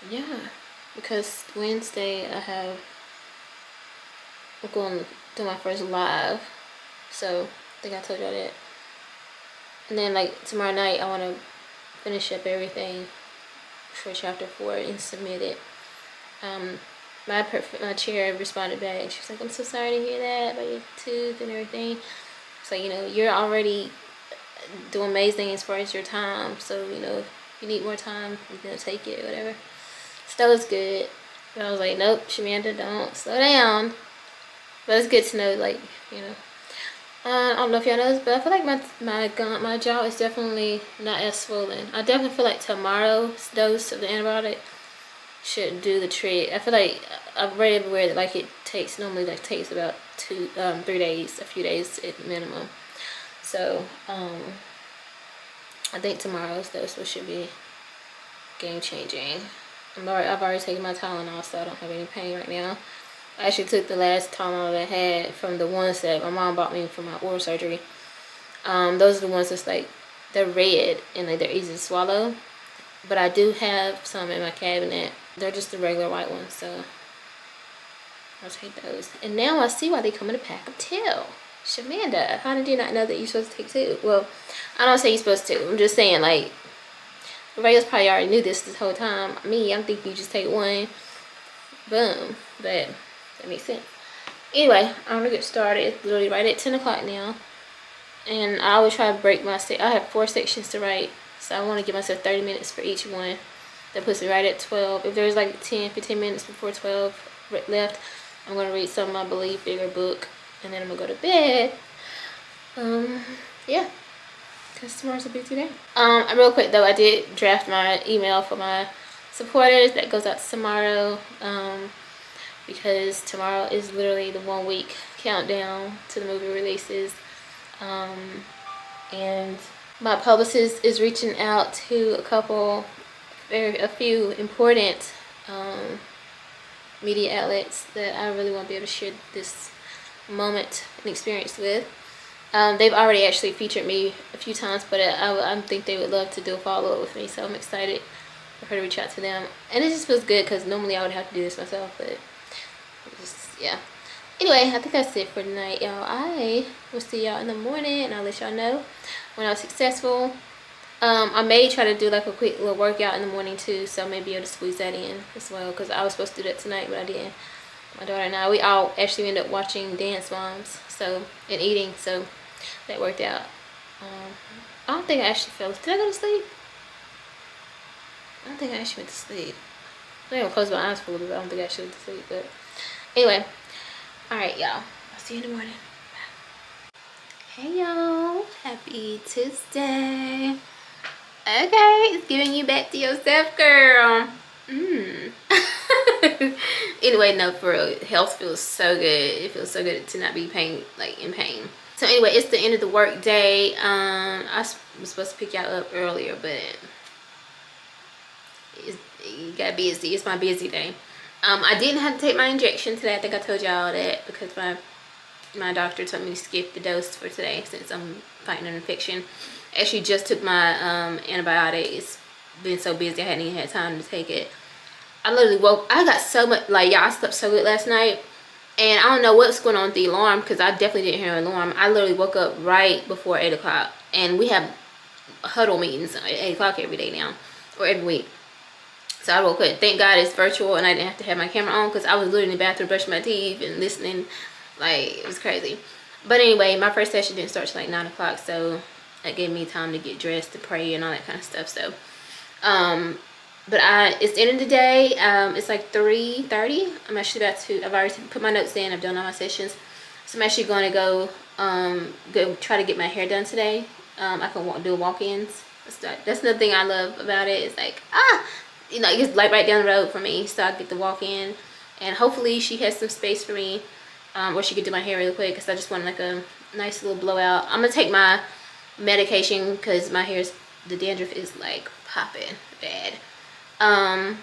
yeah, because Wednesday I'm going to do my first live, so I think I told y'all that. And then like tomorrow night I want to finish up everything for chapter 4 and submit it. My chair responded back. She was like, I'm so sorry to hear that about your tooth and everything. So, you know, you're already doing amazing as far as your time. So, you know, if you need more time, you're going to take it or whatever. So that was good. But I was like, nope, Shamanda, don't slow down. But it's good to know, like, you know. I don't know if y'all know this, but I feel like my jaw is definitely not as swollen. I definitely feel like tomorrow's dose of the antibiotic should do the trick. I feel like I've read everywhere that like it normally takes about 3 days, a few days at minimum. So I think tomorrow's dose should be game changing. I've already taken my Tylenol, so I don't have any pain right now. I actually took the last Tylenol that I had from the ones that my mom bought me for my oral surgery. Those are the ones that's like, they're red and like they're easy to swallow. But I do have some in my cabinet. They're just the regular white ones, so I'll take those. And now I see why they come in a pack of 2. Shamanda, how did you not know that you're supposed to take 2? Well, I don't say you're supposed to. I'm just saying, like, everybody else probably already knew this whole time. Me, I'm thinking you just take 1. Boom. But that makes sense. Anyway, I'm gonna get started. It's literally right at 10 o'clock now. And I always try to break my I have 4 sections to write. So I want to give myself 30 minutes for each one. That puts me right at 12. If there's like 10-15 minutes before 12 left, I'm going to read some of my Believe Bigger book. And then I'm going to go to bed. Yeah. Because tomorrow's a busy day. Real quick though, I did draft my email for my supporters. That goes out tomorrow. Because tomorrow is literally the 1-week countdown to the movie releases. And my publicist is reaching out to a few important media outlets that I really want to be able to share this moment and experience with. They've already actually featured me a few times, but I think they would love to do a follow-up with me, so I'm excited for her to reach out to them. And it just feels good because normally I would have to do this myself, but yeah. Anyway, I think that's it for tonight, y'all. I will see y'all in the morning, and I'll let y'all know when I was successful. I may try to do like a quick little workout in the morning too, so I may be able to squeeze that in as well, because I was supposed to do that tonight, but I didn't. My daughter and I, we all actually ended up watching Dance Moms and eating, so that worked out. I don't think I actually fell asleep. Did I go to sleep? I don't think I actually went to sleep. I think I closed my eyes for a little bit. I don't think I actually went to sleep, but anyway. Alright, y'all. I'll see you in the morning. Hey, y'all. Happy Tuesday. Okay, it's giving you back to yourself, girl. Anyway, no, for real, health feels so good. It feels so good to not be in pain. So anyway, it's the end of the work day. I was supposed to pick y'all up earlier, but it got busy. It's my busy day. I didn't have to take my injection today. I think I told y'all that because my doctor told me to skip the dose for today since I'm fighting an infection. I actually just took my antibiotic. It's been so busy I hadn't even had time to take it. I literally I got so much, like, y'all, I slept so good last night. And I don't know what's going on with the alarm because I definitely didn't hear an alarm. I literally woke up right before 8 o'clock. And we have huddle meetings at 8 o'clock every day now, or every week. So I woke up. Thank God it's virtual and I didn't have to have my camera on because I was literally in the bathroom brushing my teeth and listening. Like, it was crazy. But anyway, my first session didn't start till like 9 o'clock, so that gave me time to get dressed, to pray, and all that kind of stuff. So, but it's the end of the day. It's like 3:30. I'm actually about to. I've already put my notes in. I've done all my sessions, so I'm actually going to go try to get my hair done today. I can do walk-ins. That's another thing I love about it. It's like you know, it's like right down the road for me, so I get to walk in, and hopefully she has some space for me, where she could do my hair really quick because I just want like a nice little blowout. I'm gonna take my medication because my hair's, the dandruff is like popping bad. I'm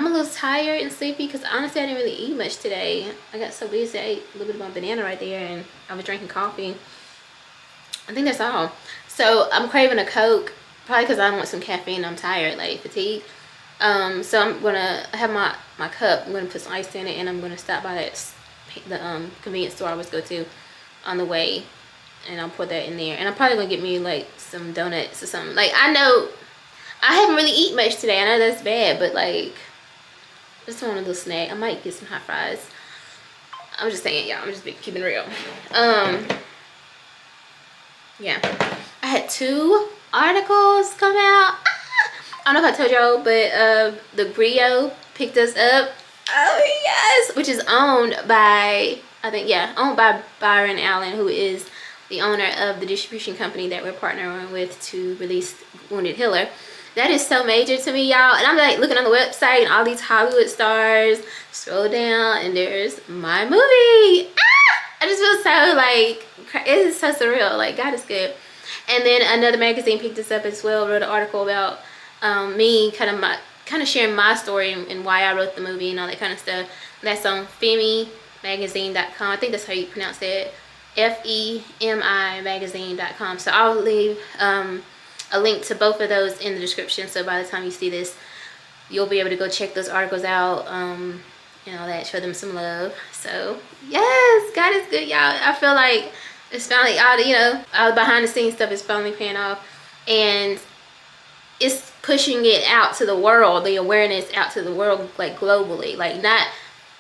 a little tired and sleepy because honestly I didn't really eat much today. I got so busy. I ate a little bit of my banana right there and I was drinking coffee. I think that's all. So I'm craving a Coke. Probably because I want some caffeine. I'm tired, like fatigue. So I'm gonna have my cup. I'm gonna put some ice in it, and I'm gonna stop by the convenience store I always go to on the way, and I'll put that in there. And I'm probably gonna get me like some donuts or something. Like, I know I haven't really eaten much today. I know that's bad, but like, just want a little snack. I might get some hot fries. I'm just saying, y'all. I'm just keeping it real. Yeah, I had 2 articles come out. I don't know if I told y'all, but the Brio picked us up. Oh yes, which is owned by, I think, yeah, owned by Byron Allen, who is the owner of the distribution company that we're partnering with to release Wounded Healer. That is so major to me, y'all. And I'm like looking on the website and all these Hollywood stars. Scroll down and there's my movie. I just feel so like, it is so surreal. Like, God is good. And then another magazine picked us up as well, wrote an article about me kind of sharing my story and why I wrote the movie and all that kind of stuff. That's on FemiMagazine.com. I think that's how you pronounce it. FEMI magazine.com. So I'll leave a link to both of those in the description. So by the time you see this, you'll be able to go check those articles out. And all that, show them some love. So yes, God is good, y'all. I feel like it's finally all the behind the scenes stuff is finally paying off, and it's pushing it out to the world, the awareness out to the world, like globally, like not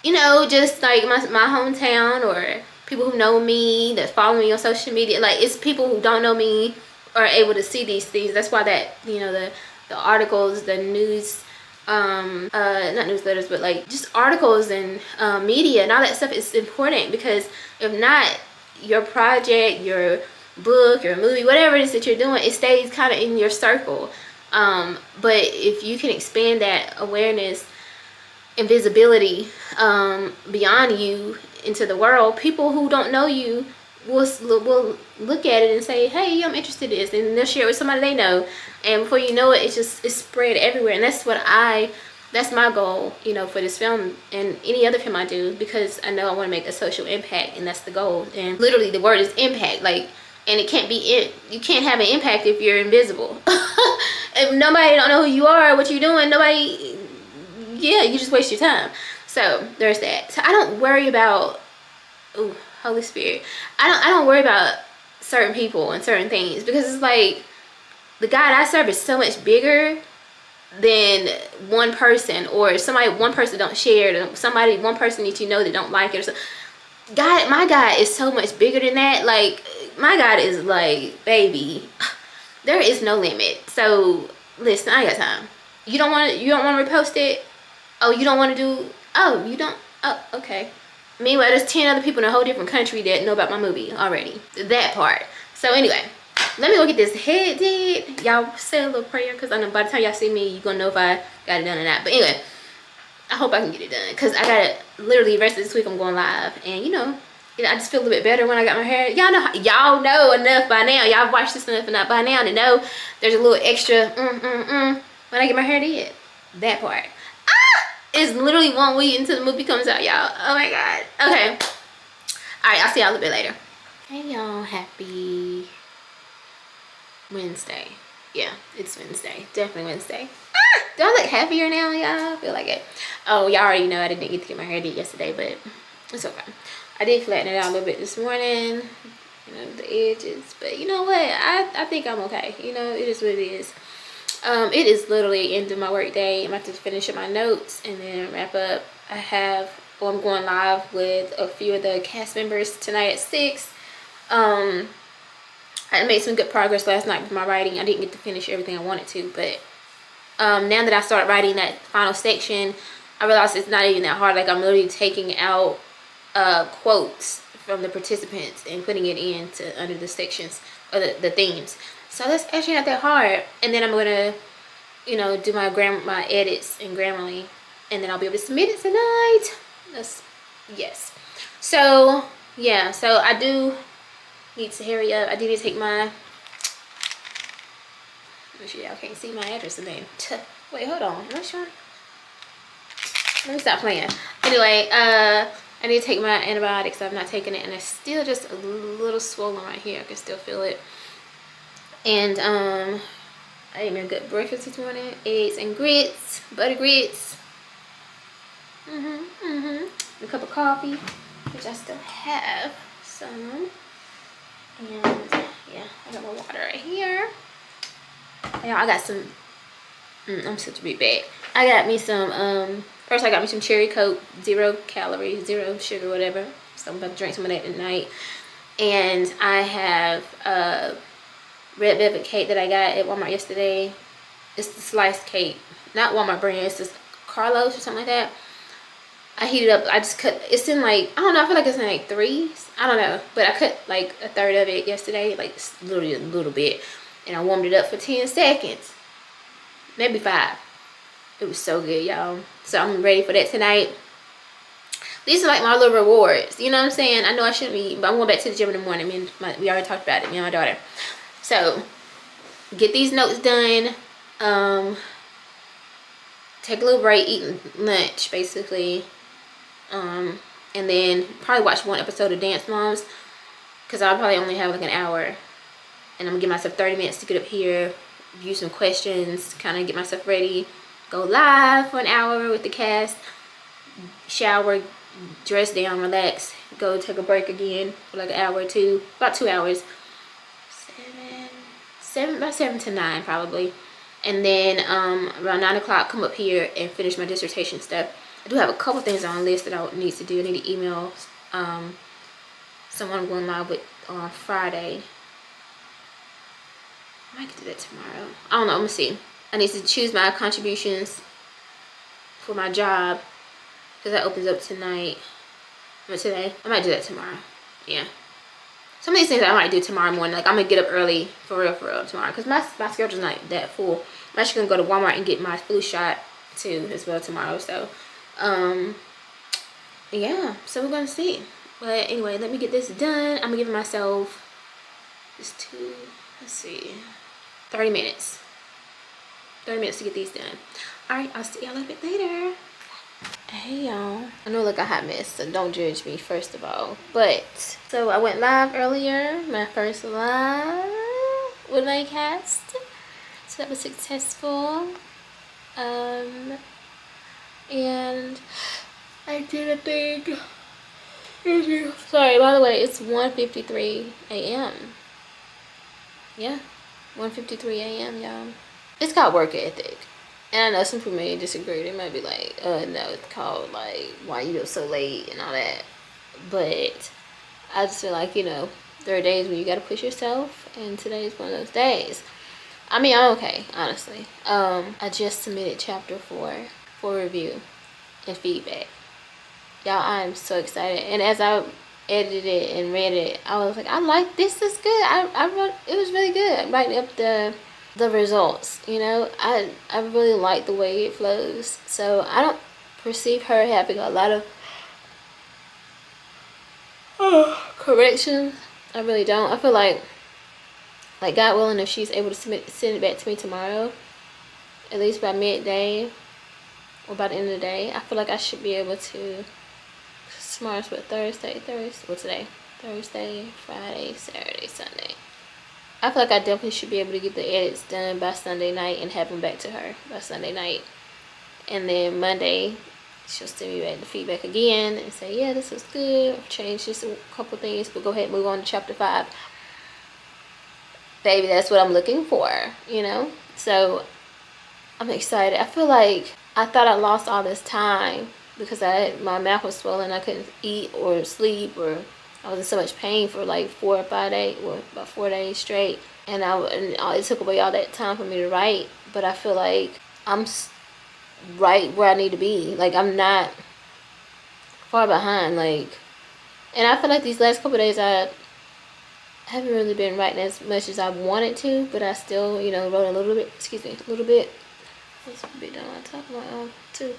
just like my hometown or people who know me that follow me on social media. Like, it's people who don't know me are able to see these things. That's why that the articles, the news, not newsletters, but like just articles and media and all that stuff is important, because if not, your project, your book, your movie, whatever it is that you're doing, it stays kind of in your circle. But if you can expand that awareness and visibility beyond you into the world, people who don't know you will look at it and say, hey, I'm interested in this, and they'll share it with somebody they know, and before you know it, it's spread everywhere. And that's my goal, for this film and any other film I do, because I know I want to make a social impact, and that's the goal. And literally the word is impact, like, and it can't be it. You can't have an impact if you're invisible. If nobody don't know who you are, what you're doing, you just waste your time. So there's that. So I don't worry about, Holy Spirit, I don't worry about certain people and certain things, because it's like the God I serve is so much bigger than one person, or one person don't share it, one person that that don't like it, or something. My God is so much bigger than that. Like, my God is like, baby, there is no limit. So listen, I got time. You don't want to repost it? Oh, you don't want to do? Oh, you don't? Oh, okay. Meanwhile, there's 10 other people in a whole different country that know about my movie already. That part. So anyway, let me go get this head did. Y'all say a little prayer, because I know by the time y'all see me, you're going to know if I got it done or not. But anyway, I hope I can get it done, because I got it literally the rest of this week. I'm going live, and I just feel a little bit better when I got my hair. Y'all know enough by now. Y'all watched this enough by now to know there's a little extra when I get my hair did. That part. It's literally 1 week until the movie comes out, y'all. Oh my God. Okay. All right, I'll see y'all a little bit later. Hey y'all, happy Wednesday. Yeah, it's Wednesday. Definitely Wednesday. Do I look happier now, y'all? I feel like it. Oh, y'all already know I didn't get to get my hair did yesterday, but it's okay. I did flatten it out a little bit this morning, the edges. But you know what? I think I'm okay. It is what it is. It is literally end of my work day. I'm about to finish up my notes and then wrap up. I'm going live with a few of the cast members tonight at 6. I made some good progress last night with my writing. I didn't get to finish everything I wanted to, but now that I started writing that final section, I realized it's not even that hard. Like, I'm literally taking out quotes from the participants and putting it under the sections or the themes. So that's actually not that hard. And then I'm gonna, do my edits in Grammarly, and then I'll be able to submit it tonight. Yes. So yeah. So I do need to hurry up. I do need to take my. Make sure y'all can't see my address again. Wait, hold on. Am I showing? Let me stop playing. Anyway, I need to take my antibiotics. I've not taken it, and it's still just a little swollen right here. I can still feel it. And I ate me a good breakfast this morning. Eggs and grits, butter grits. A cup of coffee, which I still have some. And yeah, I got my water right here. Yeah, I got some. I'm such a big bag. I got me some. First, I got me some cherry Coke, 0 calories, 0 sugar, whatever. So I'm about to drink some of that tonight. And I have red velvet cake that I got at Walmart yesterday. It's the sliced cake, not Walmart brand. It's just Carlos or something like that. I heated up. I just cut. It's in like, I don't know. I feel like it's in like 3s. I don't know, but I cut like a third of it yesterday, like literally a little bit, and I warmed it up for 10 seconds, maybe 5. It was so good, y'all. So I'm ready for that tonight. These are like my little rewards. You know what I'm saying? I know I shouldn't be, but I'm going back to the gym in the morning. We already talked about it, me and my daughter. So get these notes done. Take a little break, eat lunch basically. And then probably watch 1 episode of Dance Moms, because I'll probably only have like an hour, and I'm gonna give myself 30 minutes to get up here, view some questions, kind of get myself ready, go live for an hour with the cast, shower, dress down, relax, go take a break again for like an hour or 2, about 2 hours, about 7 to 9 probably, and then around 9 o'clock come up here and finish my dissertation stuff. I do have a couple things on the list that I need to do. I need to email someone I'm going live with on Friday. I might do that tomorrow. I don't know. I'm gonna see. I need to choose my contributions for my job, because that opens up tonight. Or today. I might do that tomorrow. Yeah. Some of these things I might do tomorrow morning. Like, I'm gonna get up early for real tomorrow, because my schedule's not that full. I'm actually gonna go to Walmart and get my flu shot too as well tomorrow. So yeah, so we're gonna see. But anyway, let me get this done. I'm gonna give myself just 30 minutes. 30 minutes to get these done. All right, I'll see y'all a little bit later. Hey y'all, I know I look a hot mess, so don't judge me first of all. But so I went live earlier, my first live with my cast, so that was successful. And I did a thing. Sorry, by the way, it's 1:53 a.m. Yeah, 1:53 a.m. y'all. It's called work ethic. And I know some people may disagree. They might be like, no, it's called like, why you up so late and all that. But I just feel like, you know, there are days when you gotta push yourself, and today is one of those days. I mean, I'm okay, honestly. I just submitted chapter 4 for review and feedback. Y'all, I'm so excited. And as I edited it and read it, I was like, I like this. Is good. I wrote, it was really good. I'm writing up the results. You know, I really like the way it flows. So I don't perceive her having a lot of corrections. I really don't. I feel like God willing, if she's able to send it back to me tomorrow, at least by midday or by the end of the day, I feel like I should be able to. Tomorrow's what, Thursday, well today, Thursday, Friday, Saturday, Sunday. I feel like I definitely should be able to get the edits done by Sunday night and have them back to her by Sunday night. And then Monday, she'll send me back the feedback again and say, yeah, this was good. I've changed just a couple things, but go ahead and move on to chapter 5. Baby, that's what I'm looking for, you know? So I'm excited. I feel like I thought I lost all this time because my mouth was swollen. I couldn't eat or sleep, or I was in so much pain for like 4 or 5 days, well, about 4 days straight. And it took away all that time for me to write. But I feel like I'm right where I need to be. Like, I'm not far behind. Like, and I feel like these last couple of days I haven't really been writing as much as I wanted to, but I still, you know, wrote a little bit. Excuse me, a little bit. Let's be done on top of my own too.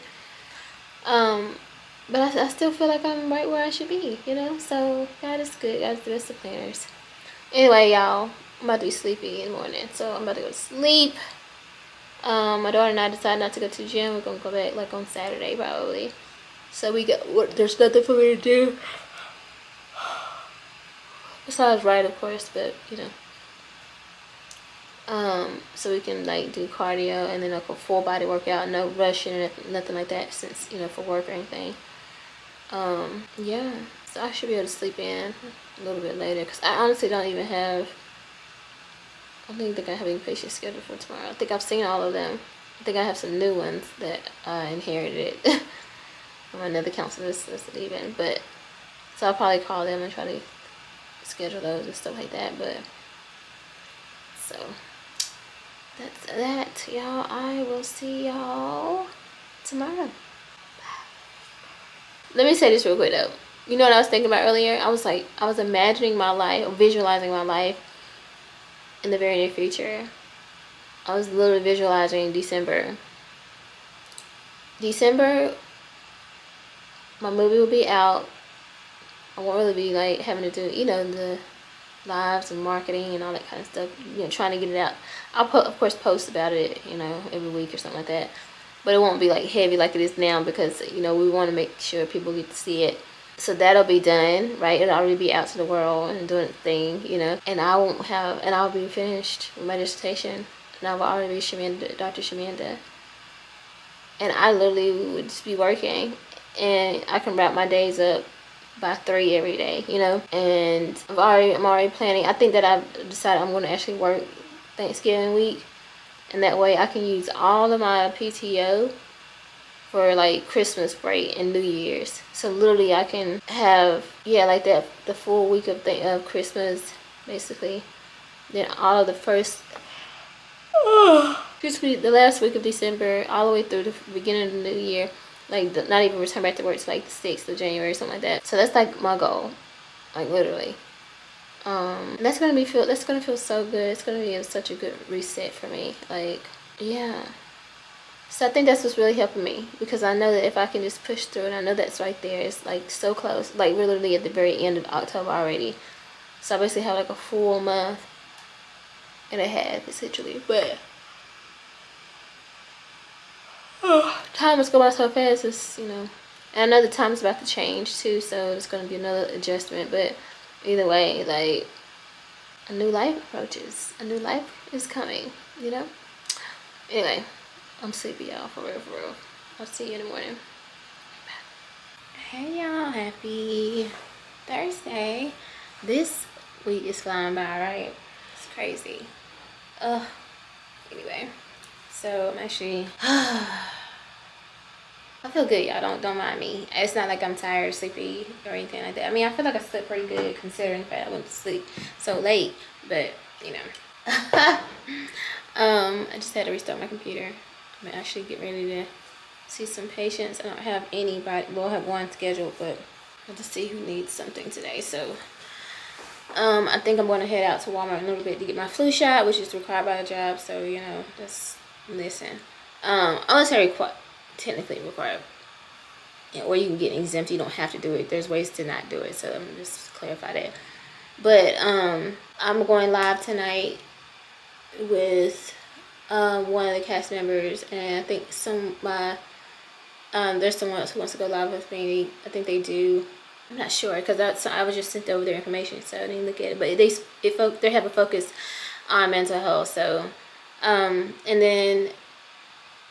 But I still feel like I'm right where I should be, you know? So God is good. God's the best of planners. Anyway, y'all, I'm about to be sleepy in the morning, so I'm about to go to sleep. My daughter and I decided not to go to the gym. We're gonna go back like on Saturday probably. So there's nothing for me to do besides write, of course, but you know. So we can like do cardio and then like a full body workout, no rushing or nothing like that, since for work or anything. Yeah, so I should be able to sleep in a little bit later, because I honestly don't even have, I don't think I have any patients scheduled for tomorrow. I think I've seen all of them. I think I have some new ones that I inherited from another counselor that's leaving, but so I'll probably call them and try to schedule those and stuff like that. But so that's that, y'all. I will see y'all tomorrow. Let me say this real quick though. You know what I was thinking about earlier? I was imagining my life, or visualizing my life in the very near future. I was literally visualizing December, my movie will be out. I won't really be like having to do, the lives and marketing and all that kind of stuff, trying to get it out. I'll of course post about it, every week or something like that. But it won't be like heavy like it is now, because, we want to make sure people get to see it. So that'll be done, right? It'll already be out to the world and doing its thing, And I'll be finished with my dissertation. And I'll already be Dr. Shamanda. And I literally would just be working. And I can wrap my days up by 3 every day, And I'm already planning. I think that I've decided I'm going to actually work Thanksgiving week. And that way I can use all of my PTO for like Christmas break and New Year's. So literally I can have, like that, the full week of Christmas, basically. Then all of the the last week of December, all the way through the beginning of the new year. Like, not even return back to work till like the 6th of January or something like that. So that's like my goal, like literally. That's gonna feel so good. It's gonna be such a good reset for me. Like, yeah. So I think that's what's really helping me, because I know that if I can just push through it, I know that's right there. It's like so close. Like, we're literally at the very end of October already. So I basically have like a full month and a half, essentially. But time is going by so fast. It's, and I know the time is about to change too, so it's going to be another adjustment. But either way, like, a new life approaches. A new life is coming, Anyway, I'm sleepy, y'all, for real. I'll see you in the morning. Hey, y'all. Happy Thursday. This week is flying by, right? It's crazy. Anyway, so I'm actually I feel good, y'all. Don't mind me. It's not like I'm tired, sleepy, or anything like that. I mean, I feel like I slept pretty good considering the fact I went to sleep so late. But I just had to restart my computer. I'm gonna actually get ready to see some patients. I don't have anybody. We'll have one scheduled, but I'll just see who needs something today. So I think I'm going to head out to Walmart in a little bit to get my flu shot, which is required by the job. So just listen. Unless I technically required, or you can get exempt. You don't have to do it. There's ways to not do it. So let me just clarify that. But I'm going live tonight with one of the cast members, and I think there's someone else who wants to go live with me. I think they do. I'm not sure, because I was just sent over their information, so I didn't look at it. But they have a focus on mental health. So and then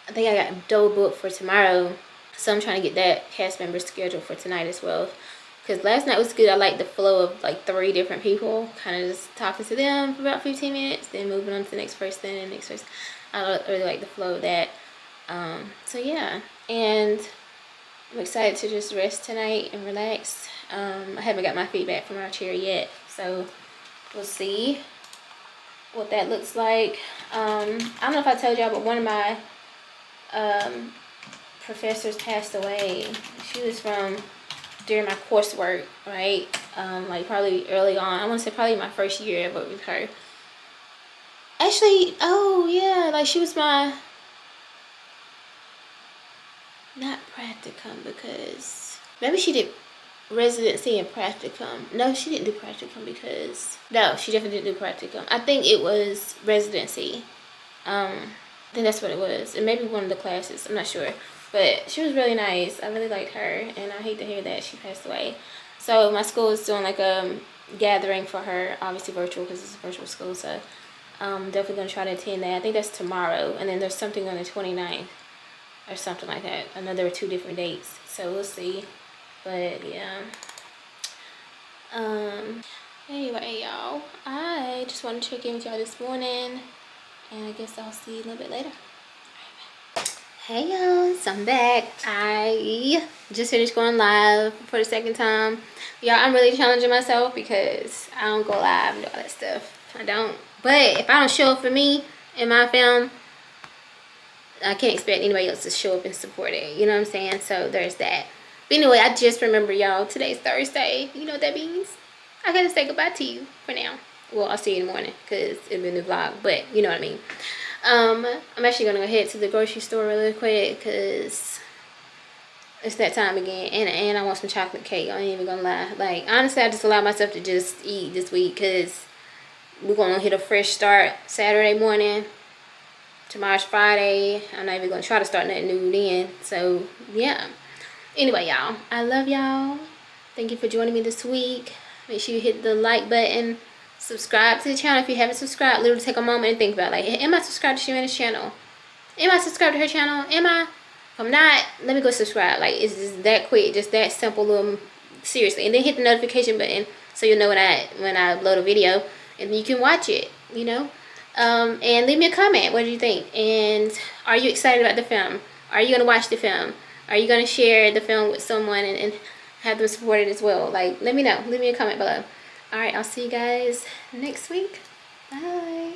I think I got double booked for tomorrow, so I'm trying to get that cast member scheduled for tonight as well. Because last night was good. I liked the flow of like 3 different people, kind of just talking to them for about 15 minutes, then moving on to the next person and the next person. I really like the flow of that. So yeah, and I'm excited to just rest tonight and relax. I haven't got my feedback from our chair yet, so we'll see what that looks like. I don't know if I told y'all, but one of my professors passed away. She was from during my coursework, right? Like probably early on. I want to say probably my first year ever with her. Actually, oh yeah, like she was my, not practicum, because maybe she did residency and practicum. No, she didn't do practicum because, no, she definitely didn't do practicum. I think it was residency. I think that's what it was. And maybe one of the classes, I'm not sure. But she was really nice. I really liked her, and I hate to hear that she passed away. So my school is doing like a gathering for her, obviously virtual because it's a virtual school. So I'm definitely going to try to attend that. I think that's tomorrow. And then there's something on the 29th or something like that. I know there were 2 different dates. So we'll see. But yeah. Anyway, y'all, I just want to check in with y'all this morning. And I guess I'll see you a little bit later. Hey y'all, so I'm back. I just finished going live for the 2nd time. Y'all, I'm really challenging myself because I don't go live and all that stuff. I don't. But if I don't show up for me in my film, I can't expect anybody else to show up and support it. You know what I'm saying? So there's that. But anyway, I just remember, y'all, today's Thursday. You know what that means? I gotta say goodbye to you for now. Well, I'll see you in the morning because it'll be a new vlog. But you know what I mean. I'm actually gonna go head to the grocery store really quick because it's that time again, and I want some chocolate cake. I ain't even gonna lie. Like, honestly, I just allowed myself to just eat this week because we're gonna hit a fresh start Saturday morning. Tomorrow's Friday. I'm not even gonna try to start nothing new then. So yeah. Anyway, y'all, I love y'all. Thank you for joining me this week. Make sure you hit the like button. Subscribe to the channel if you haven't subscribed. Literally take a moment and think about, like, am I subscribed to Shamanda's channel? Am I subscribed to her channel? Am I? If I'm not, let me go subscribe. Like, it's just that quick, just that simple. Seriously. And then hit the notification button so you'll know when I upload a video, and you can watch it. You know. And leave me a comment. What do you think? And are you excited about the film? Are you gonna watch the film? Are you gonna share the film with someone and have them support it as well? Like, let me know. Leave me a comment below. All right, I'll see you guys next week. Bye.